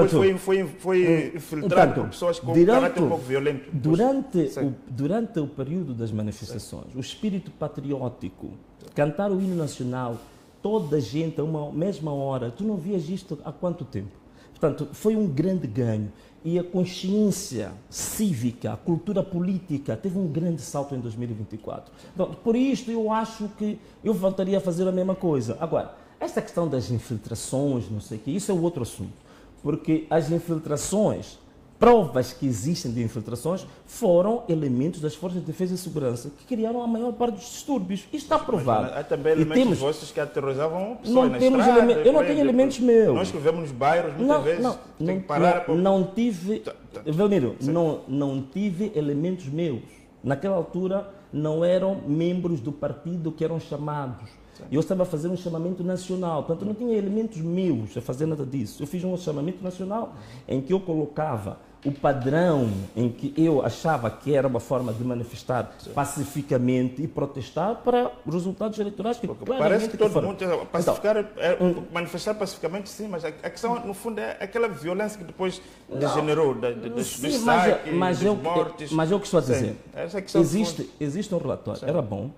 Speaker 1: foi infiltrado por pessoas com caráter um pouco violento.
Speaker 2: Durante o período das manifestações, o espírito patriótico, cantar o hino nacional, toda a gente a uma mesma hora, tu não vias isto há quanto tempo? Portanto, foi um grande ganho. E a consciência cívica, a cultura política, teve um grande salto em 2024. Então, por isto, eu acho que eu voltaria a fazer a mesma coisa. Agora, esta questão das infiltrações, não sei o quê, isso é outro assunto. Porque as infiltrações, provas que existem de infiltrações, foram elementos das Forças de Defesa e Segurança que criaram a maior parte dos distúrbios. Isto está provado.
Speaker 1: Há também elementos vossos que aterrorizavam pessoas
Speaker 2: não
Speaker 1: na
Speaker 2: temos
Speaker 1: estrada.
Speaker 2: Eu não tenho elementos meus.
Speaker 1: Nós que vivemos nos bairros, muitas vezes, tem que parar...
Speaker 2: Não tive... Valmiro, não tive elementos meus. Naquela altura, não eram membros do partido que eram chamados. Eu estava a fazer um chamamento nacional, portanto, não tinha elementos meus a fazer nada disso. Eu fiz um chamamento nacional em que eu colocava o padrão em que eu achava que era uma forma de manifestar pacificamente e protestar para os resultados eleitorais. Que
Speaker 1: parece que todo mundo manifestar pacificamente, sim, mas a questão, no fundo, é aquela violência que depois degenerou, dos saques, das mortes.
Speaker 2: Mas eu que estou a dizer,
Speaker 1: existe
Speaker 2: um relatório, era bom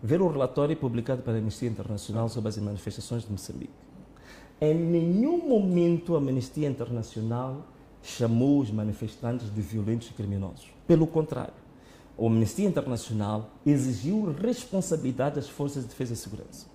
Speaker 2: ver o relatório publicado pela Amnistia Internacional sobre as manifestações de Moçambique. Em nenhum momento a Amnistia Internacional chamou os manifestantes de violentos e criminosos. Pelo contrário, a Amnistia Internacional exigiu responsabilidade das Forças de Defesa e Segurança.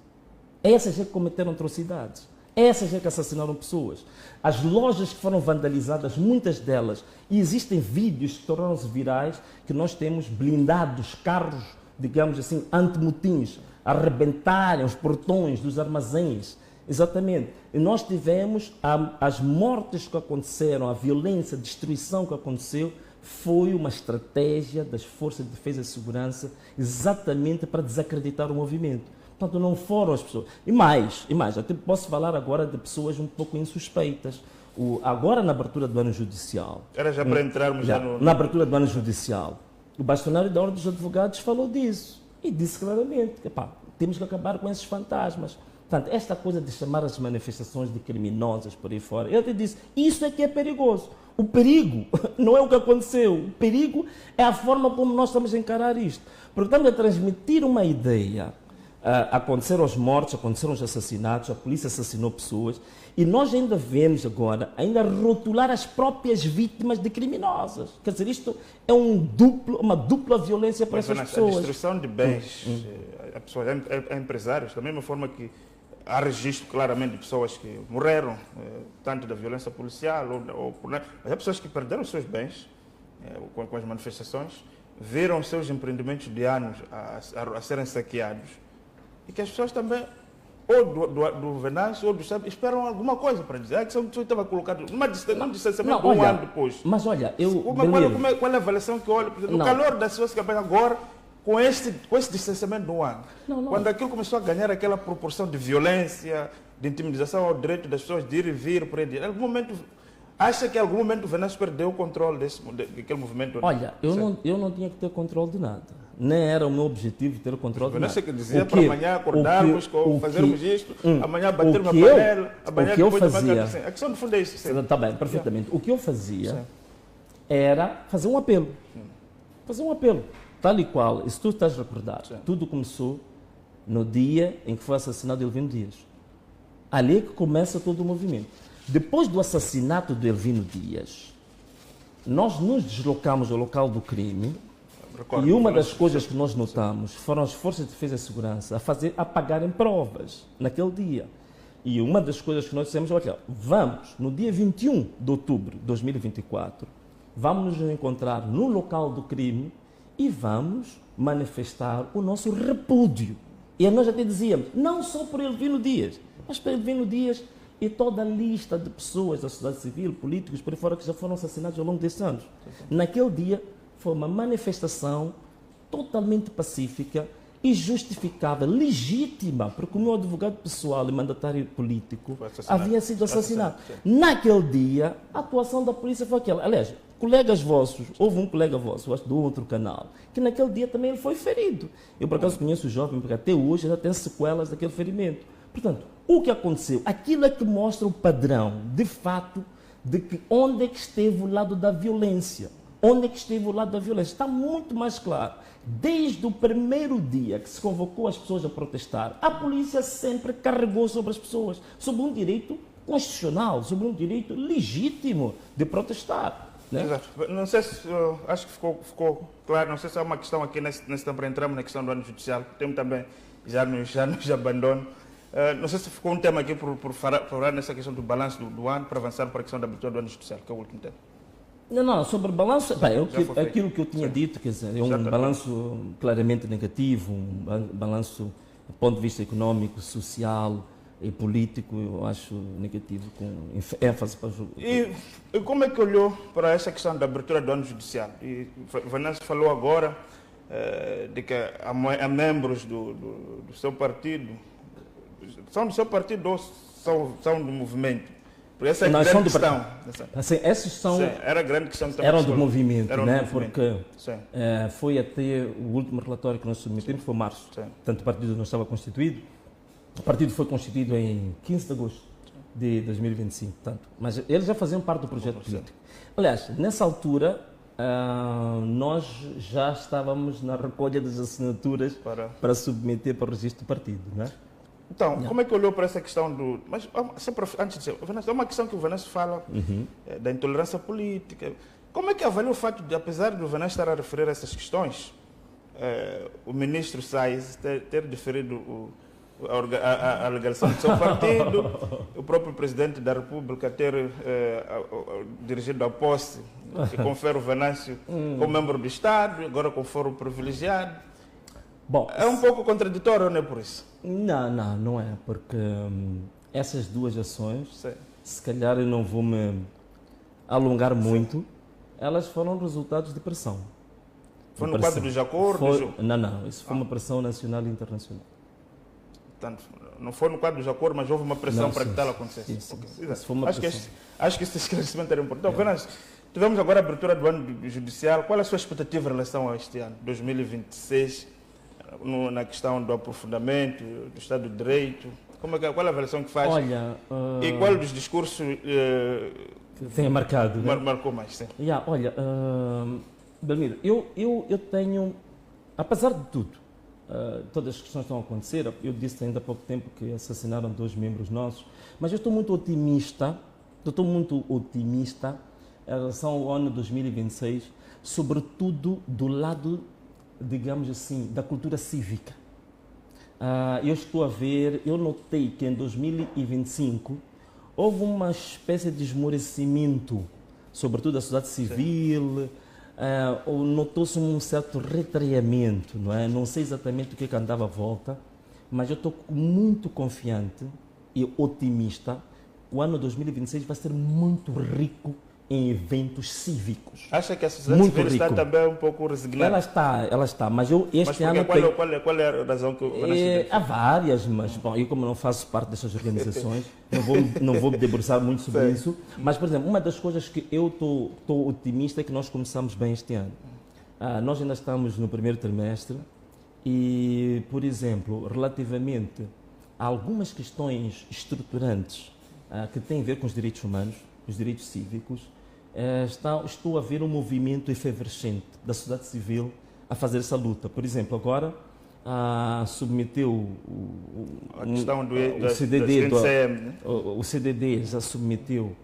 Speaker 2: Essas é que cometeram atrocidades. Essas é que assassinaram pessoas. As lojas que foram vandalizadas, muitas delas, e existem vídeos que tornaram-se virais, que nós temos blindados, carros, digamos assim, antimotins, arrebentarem os portões dos armazéns. Exatamente. E nós tivemos as mortes que aconteceram, a violência, a destruição que aconteceu, foi uma estratégia das Forças de Defesa e Segurança exatamente para desacreditar o movimento. Portanto, não foram as pessoas. E mais, até posso falar agora de pessoas um pouco insuspeitas. Agora, na abertura do ano judicial...
Speaker 1: Era já para entrarmos já no...
Speaker 2: Na abertura do ano judicial, o bastonário da Ordem dos Advogados falou disso. E disse claramente que temos que acabar com esses fantasmas. Portanto, esta coisa de chamar as manifestações de criminosas por aí fora, eu até disse, isso é que é perigoso. O perigo não é o que aconteceu, o perigo é a forma como nós estamos a encarar isto. Porque estamos a transmitir uma ideia. Aconteceram as mortes, aconteceram os assassinatos, a polícia assassinou pessoas, e nós ainda vemos agora, rotular as próprias vítimas de criminosas. Quer dizer, isto é uma dupla violência para essas pessoas.
Speaker 1: A destruição de bens, a empresários, da mesma forma que há registro claramente de pessoas que morreram, tanto da violência policial, mas há pessoas que perderam os seus bens com as manifestações, viram seus empreendimentos de anos a serem saqueados, e que as pessoas também, ou do Venâncio ou do Estado, esperam alguma coisa para dizer. A questão que estava colocada num distanciamento de um ano depois.
Speaker 2: Mas olha,
Speaker 1: qual é a avaliação que eu olho? No calor da sua campanha agora, com esse distanciamento de um ano, quando aquilo começou a ganhar aquela proporção de violência, de intimidação ao direito das pessoas de ir e vir, por aí, em algum momento, acha que em algum momento o Venâncio perdeu o controle daquele movimento?
Speaker 2: Olha, eu não tinha que ter controle de nada. Nem era o meu objetivo ter o controle de nada.
Speaker 1: Venâncio que dizia para amanhã acordarmos, fazermos isto, amanhã bater uma panela, amanhã depois fazia. A questão do fundo é isso.
Speaker 2: Está bem, perfeitamente. O que eu fazia era fazer um apelo. Fazer um apelo. Tal e qual, se tu estás a recordar, tudo começou no dia em que foi assassinado Elvino Dias. Ali é que começa todo o movimento. Depois do assassinato de Elvino Dias, nós nos deslocamos ao local do crime e uma das coisas que nós notamos foram as forças de defesa e segurança a apagarem provas naquele dia. E uma das coisas que nós dissemos, olha, vamos, no dia 21 de outubro de 2024, vamos nos encontrar no local do crime e vamos manifestar o nosso repúdio. E nós até dizíamos, não só por Elvino Dias, mas por Elvino Dias e toda a lista de pessoas da sociedade civil, políticos, por aí fora, que já foram assassinados ao longo desses anos. Naquele dia foi uma manifestação totalmente pacífica e justificável, legítima, porque o meu advogado pessoal e mandatário político havia sido assassinado. Naquele dia, a atuação da polícia foi aquela. Aliás, colegas vossos, houve um colega vosso, acho do outro canal, que naquele dia também ele foi ferido. Eu, por acaso, conheço o jovem, porque até hoje ainda tem sequelas daquele ferimento. Portanto, o que aconteceu? Aquilo é que mostra o padrão, de fato, de que onde é que esteve o lado da violência. Onde é que esteve o lado da violência? Está muito mais claro. Desde o primeiro dia que se convocou as pessoas a protestar, a polícia sempre carregou sobre as pessoas, sobre um direito constitucional, sobre um direito legítimo de protestar. Né?
Speaker 1: Exato. Não sei se, acho que ficou claro, não sei se há uma questão aqui nesse tempo para entrarmos na questão do ano judicial, o tempo também já nos abandona. Não sei se ficou um tema aqui por falar nessa questão do balanço do ano, para avançar para a questão da abertura do ano judicial, que é o último tema.
Speaker 2: Não, sobre o balanço, aquilo que eu tinha dito, quer dizer, é um balanço claramente negativo, um balanço do ponto de vista econômico, social e político, eu acho negativo, com ênfase para o jogo.
Speaker 1: E como é que olhou para essa questão da abertura do ano judicial? E Venâncio falou agora de que há membros do seu partido, são do seu partido ou são do movimento? Porque essa é a grande questão.
Speaker 2: Assim, esses são,
Speaker 1: sim, era a grande questão também.
Speaker 2: Eram do movimento, né?
Speaker 1: Movimento.
Speaker 2: Porque
Speaker 1: sim,
Speaker 2: foi até o último relatório que nós submetemos, foi março.
Speaker 1: Sim.
Speaker 2: Portanto, o partido não estava constituído. O partido foi constituído em 15 de agosto de 2025. Portanto, mas eles já faziam parte do projeto político. Aliás, nessa altura, nós já estávamos na recolha das assinaturas para submeter para o registro do partido, não é?
Speaker 1: Então, como é que olhou para essa questão do... Mas, sempre, antes de dizer, é uma questão que o Venâncio fala da intolerância política. Como é que avalia o fato de, apesar do Venâncio estar a referir a essas questões, o ministro Sais ter deferido a alegação do seu partido, o próprio presidente da República ter dirigido a posse que confere o Venâncio como membro do Estado, agora com foro privilegiado?
Speaker 2: Bom,
Speaker 1: é um pouco contraditório, não é por isso?
Speaker 2: Não é, porque essas duas ações, se calhar eu não vou me alongar muito, elas foram resultados de pressão.
Speaker 1: Foi no quadro dos acordos?
Speaker 2: Não, isso foi uma pressão nacional e internacional.
Speaker 1: Portanto, não foi no quadro dos acordos, mas houve uma pressão para que tal acontecesse.
Speaker 2: Isso foi uma pressão.
Speaker 1: Acho que esse esclarecimento era importante. Então, tivemos agora a abertura do ano judicial. Qual é a sua expectativa em relação a este ano, 2026? Na questão do aprofundamento, do Estado de Direito, qual é a avaliação que faz?
Speaker 2: Olha,
Speaker 1: e qual dos discursos
Speaker 2: que tenha marcado?
Speaker 1: Marcou mais, sim.
Speaker 2: Olha, Belmiro, eu tenho, apesar de tudo, todas as questões que estão a acontecer, eu disse ainda há pouco tempo que assassinaram 2 membros nossos, mas eu estou muito otimista em relação ao ano 2026, sobretudo do lado, digamos assim, da cultura cívica. Eu notei que em 2025 houve uma espécie de esmorecimento, sobretudo da sociedade civil, notou-se um certo retraimento, não é? Não sei exatamente o que andava à volta, mas eu estou muito confiante e otimista. O ano 2026 vai ser muito rico em eventos cívicos.
Speaker 1: Acha que a sociedade civil está também um pouco resignada?
Speaker 2: Ela está, mas eu este ano...
Speaker 1: Qual é a razão que
Speaker 2: há várias, mas bom, eu como não faço parte dessas organizações, não vou me debruçar muito sobre isso, mas, por exemplo, uma das coisas que eu estou otimista é que nós começamos bem este ano. Nós ainda estamos no primeiro trimestre e, por exemplo, relativamente a algumas questões estruturantes que têm a ver com os direitos humanos, os direitos cívicos, estou a ver um movimento efervescente da sociedade civil a fazer essa luta. Por exemplo, agora submeteu
Speaker 1: A questão
Speaker 2: o CDD,
Speaker 1: do CM, né?
Speaker 2: o CDD já submeteu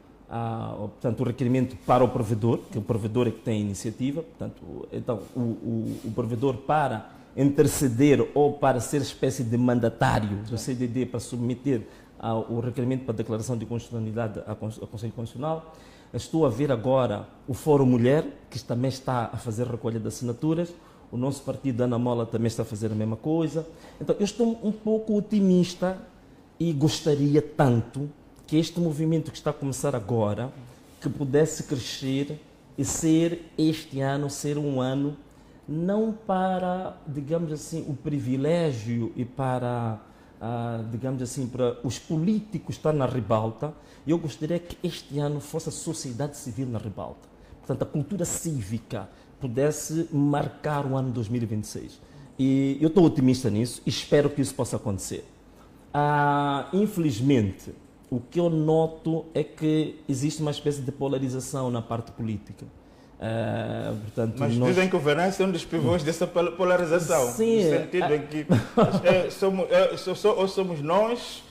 Speaker 2: portanto, o requerimento para o provedor, que o provedor é que tem a iniciativa. Portanto, então, o provedor, para interceder ou para ser espécie de mandatário do CDD para submeter o requerimento para declaração de constitucionalidade ao Conselho Constitucional. Estou a ver agora o Fórum Mulher, que também está a fazer recolha de assinaturas. O nosso partido, Ana Mola, também está a fazer a mesma coisa. Então, eu estou um pouco otimista e gostaria tanto que este movimento que está a começar agora, que pudesse crescer e ser, este ano, ser um ano, não para, digamos assim, o privilégio e para, digamos assim, para os políticos estar na ribalta. Eu gostaria que este ano fosse a sociedade civil na ribalta. Portanto, a cultura cívica pudesse marcar o ano 2026. E eu estou otimista nisso e espero que isso possa acontecer. Infelizmente, o que eu noto é que existe uma espécie de polarização na parte política. Portanto,
Speaker 1: mas dizem que o Venâncio é um dos pivôs dessa polarização.
Speaker 2: Sim,
Speaker 1: no sentido em que ou somos nós,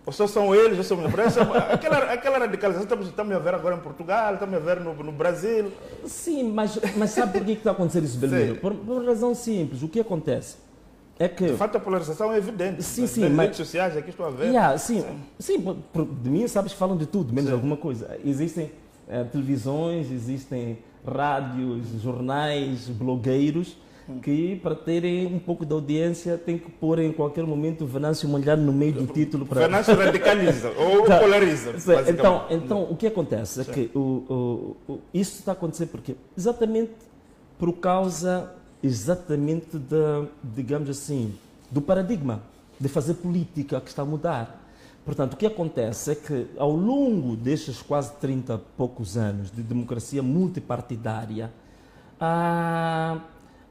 Speaker 1: ou só são eles, ou somos nós. Aquela radicalização estamos a ver agora em Portugal, estamos a ver no Brasil.
Speaker 2: Sim, mas sabe por que está a acontecer isso, Belmiro? Por razão simples. O que acontece é que...
Speaker 1: De fato, a polarização é evidente.
Speaker 2: Sim,
Speaker 1: nas redes sociais, aqui estou a ver.
Speaker 2: Sim, de mim sabes que falam de tudo, menos alguma coisa. Existem televisões, existem rádios, jornais, blogueiros, que para terem um pouco de audiência têm que pôr em qualquer momento o Venâncio Molhado no meio do título. Para...
Speaker 1: Venâncio radicaliza ou polariza.
Speaker 2: Então, o que acontece é que isso está a acontecer porque exatamente por causa digamos assim, do paradigma de fazer política que está a mudar. Portanto, o que acontece é que ao longo destes quase 30 e poucos anos de democracia multipartidária,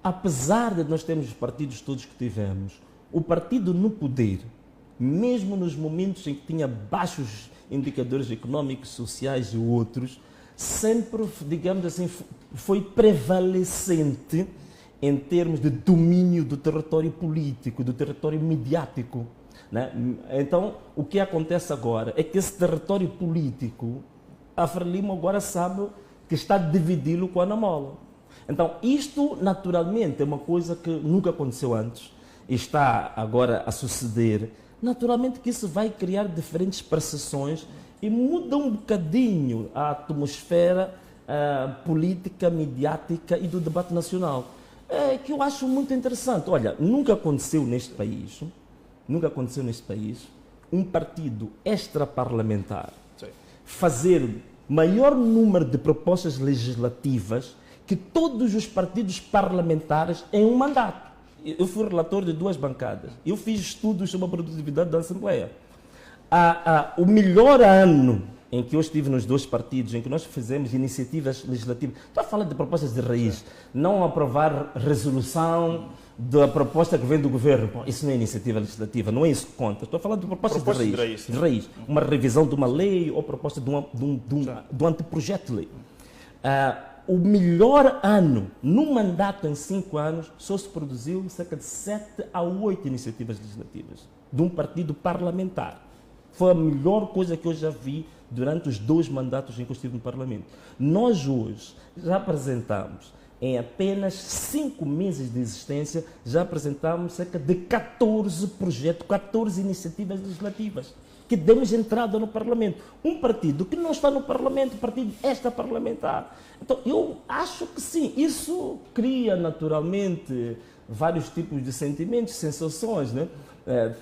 Speaker 2: apesar de nós termos os partidos todos que tivemos, o partido no poder, mesmo nos momentos em que tinha baixos indicadores económicos, sociais e outros, sempre, digamos assim, foi prevalecente em termos de domínio do território político, do território mediático. Né? Então, o que acontece agora é que esse território político, a Frelimo agora sabe que está a dividi-lo com a Ana Mola. Então, isto naturalmente é uma coisa que nunca aconteceu antes e está agora a suceder. Naturalmente que isso vai criar diferentes percepções e muda um bocadinho a atmosfera política, mediática e do debate nacional. Que eu acho muito interessante. Olha, nunca aconteceu neste país um partido extraparlamentar fazer maior número de propostas legislativas que todos os partidos parlamentares em um mandato. Eu fui relator de 2 bancadas. Eu fiz estudos sobre a produtividade da Assembleia. O melhor ano em que eu estive nos 2 partidos, em que nós fizemos iniciativas legislativas, estou a falar de propostas de raiz, não aprovar resolução da proposta que vem do governo. Bom, isso não é iniciativa legislativa, não é isso que conta. Estou a falar de propostas de raiz. Uma revisão de uma lei ou proposta de um anteprojeto de lei. O melhor ano, no mandato em 5 anos, só se produziu cerca de 7 a 8 iniciativas legislativas de um partido parlamentar. Foi a melhor coisa que eu já vi durante os 2 mandatos em que eu estive no Parlamento. Nós hoje já apresentamos, em apenas 5 meses de existência, já apresentamos cerca de 14 projetos, 14 iniciativas legislativas que demos entrada no Parlamento. Um partido que não está no Parlamento, um partido extraparlamentar. Então, eu acho que sim, isso cria naturalmente vários tipos de sentimentos, sensações, né?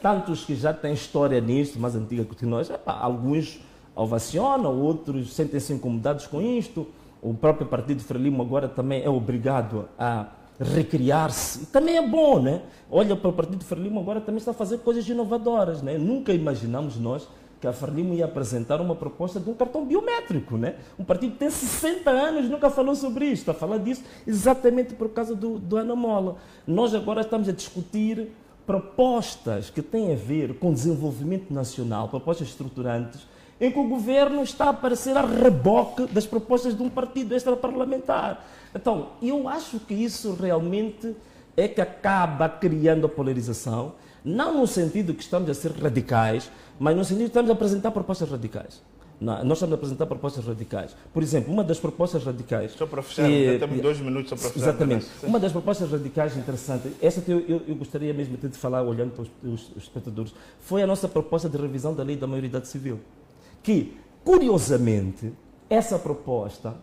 Speaker 2: Tantos que já têm história nisto, mais antiga que nós, alguns ovacionam, outros sentem-se incomodados com isto. O próprio Partido Frelimo agora também é obrigado a recriar-se. E também é bom, né? Olha, para o Partido Frelimo agora também está a fazer coisas inovadoras, né? Nunca imaginamos nós que a Frelimo ia apresentar uma proposta de um cartão biométrico, né? Um partido que tem 60 anos nunca falou sobre isso. Está a falar disso exatamente por causa do Ana Mola. Nós agora estamos a discutir propostas que têm a ver com desenvolvimento nacional, propostas estruturantes, em que o governo está a aparecer a reboque das propostas de um partido extraparlamentar. Então, eu acho que isso realmente é que acaba criando a polarização, não no sentido que estamos a ser radicais, mas no sentido que estamos a apresentar propostas radicais. Não, nós estamos a apresentar propostas radicais. Por exemplo, uma das propostas radicais...
Speaker 1: Só para fechar, temos 2 minutos só para fechar.
Speaker 2: Exatamente. Uma das propostas radicais interessantes, essa que eu gostaria mesmo de falar, olhando para os espectadores, foi a nossa proposta de revisão da lei da maioridade civil. Que, curiosamente, essa proposta,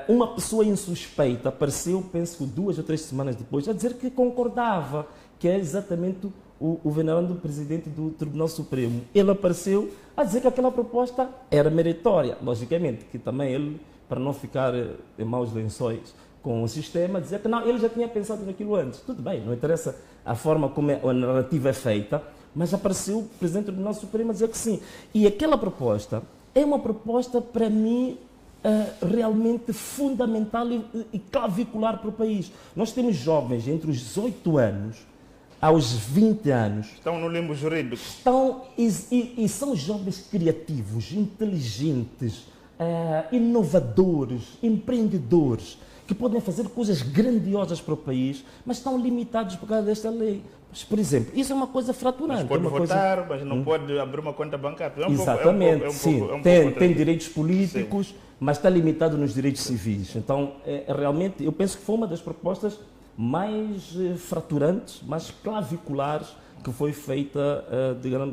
Speaker 2: uma pessoa insuspeita apareceu, penso, 2 ou 3 semanas depois, a dizer que concordava, que é exatamente o venerando presidente do Tribunal Supremo. Ele apareceu a dizer que aquela proposta era meritória. Logicamente, que também ele, para não ficar em maus lençóis com o sistema, dizer que não, ele já tinha pensado naquilo antes. Tudo bem, não interessa a forma como a narrativa é feita, mas apareceu o presidente do Tribunal Supremo a dizer que sim. E aquela proposta é uma proposta, para mim, realmente fundamental e clavicular para o país. Nós temos jovens entre os 18 anos aos 20 anos.
Speaker 1: Estão no limbo jurídico.
Speaker 2: Estão, e são jovens criativos, inteligentes, inovadores, empreendedores, que podem fazer coisas grandiosas para o país, mas estão limitados por causa desta lei. Mas, por exemplo, isso é uma coisa fraturante.
Speaker 1: Mas pode
Speaker 2: uma
Speaker 1: votar, mas não pode abrir uma conta bancária.
Speaker 2: Exatamente, sim. Tem direitos políticos, sim, mas está limitado nos direitos civis. Então, realmente, eu penso que foi uma das propostas mais fraturantes, mais claviculares que foi feita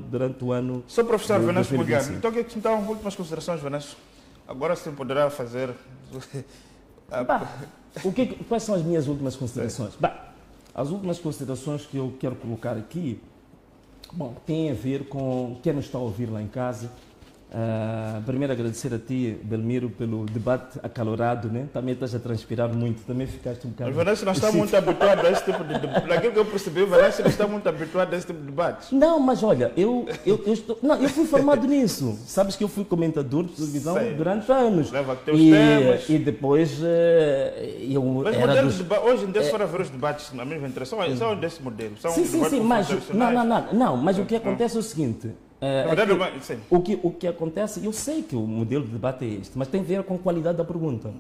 Speaker 2: durante o ano.
Speaker 1: Só professor Venâncio Mulher, então, últimas considerações, Venâncio. Agora sim poderá fazer...
Speaker 2: Quais são as minhas últimas considerações? Bem, as últimas considerações que eu quero colocar aqui, têm a ver com quem nos está a ouvir lá em casa. Primeiro agradecer a ti, Belmiro, pelo debate acalorado, né? Também estás a transpirar muito, também ficaste um bocado...
Speaker 1: O Venâncio não está muito habituado a esse tipo de debate. Daquilo que eu percebi, o Venâncio não está muito habituado a esse tipo de debate.
Speaker 2: Não, mas olha, eu fui formado nisso. Sabes que eu fui comentador de televisão durante anos.
Speaker 1: Leva teus temas.
Speaker 2: E depois eu
Speaker 1: mas
Speaker 2: era
Speaker 1: modelos hoje em dia, se for a ver os debates na mesma interesse, são desse modelo. São
Speaker 2: sim, mas mas o que acontece é o seguinte... O que acontece, eu sei que o modelo de debate é este, mas tem a ver com a qualidade da pergunta.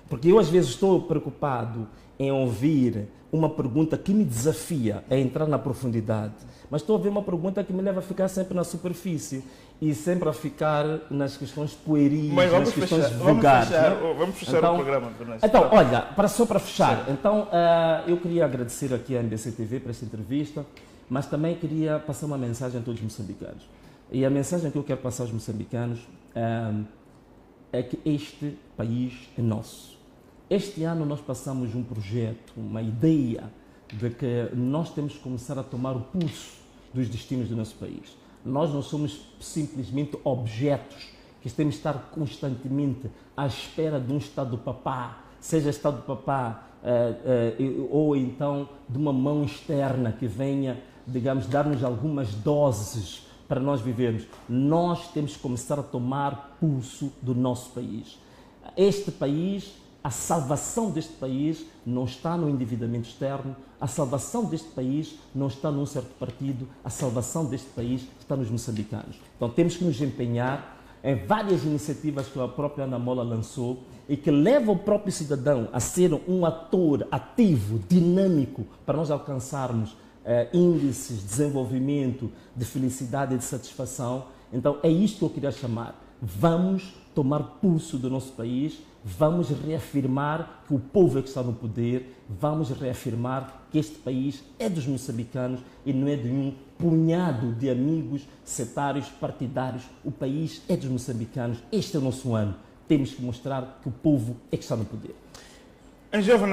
Speaker 2: Porque eu às vezes estou preocupado em ouvir uma pergunta que me desafia a entrar na profundidade, mas estou a ver uma pergunta que me leva a ficar sempre na superfície e sempre a ficar nas questões pueris, nas questões vulgares.
Speaker 1: Vamos fechar o programa.
Speaker 2: Então, olha, só para fechar, então, eu queria agradecer aqui à MBC TV por esta entrevista, mas também queria passar uma mensagem a todos os moçambicanos. E a mensagem que eu quero passar aos moçambicanos é que este país é nosso. Este ano nós passamos um projeto, uma ideia de que nós temos que começar a tomar o pulso dos destinos do nosso país. Nós não somos simplesmente objetos que temos de estar constantemente à espera de um Estado-papá, seja Estado-papá ou então de uma mão externa que venha, digamos, dar-nos algumas doses para nós vivermos. Nós temos que começar a tomar pulso do nosso país. Este país, a salvação deste país não está no endividamento externo, a salvação deste país não está num certo partido, a salvação deste país está nos moçambicanos. Então temos que nos empenhar em várias iniciativas que a própria Ana Mola lançou e que levam o próprio cidadão a ser um ator ativo, dinâmico, para nós alcançarmos índices de desenvolvimento, de felicidade e de satisfação. Então é isto que eu queria chamar. Vamos tomar pulso do nosso país, vamos reafirmar que o povo é que está no poder, vamos reafirmar que este país é dos moçambicanos e não é de um punhado de amigos setários, partidários. O país é dos moçambicanos, este é o nosso ano. Temos que mostrar que o povo é que está no poder.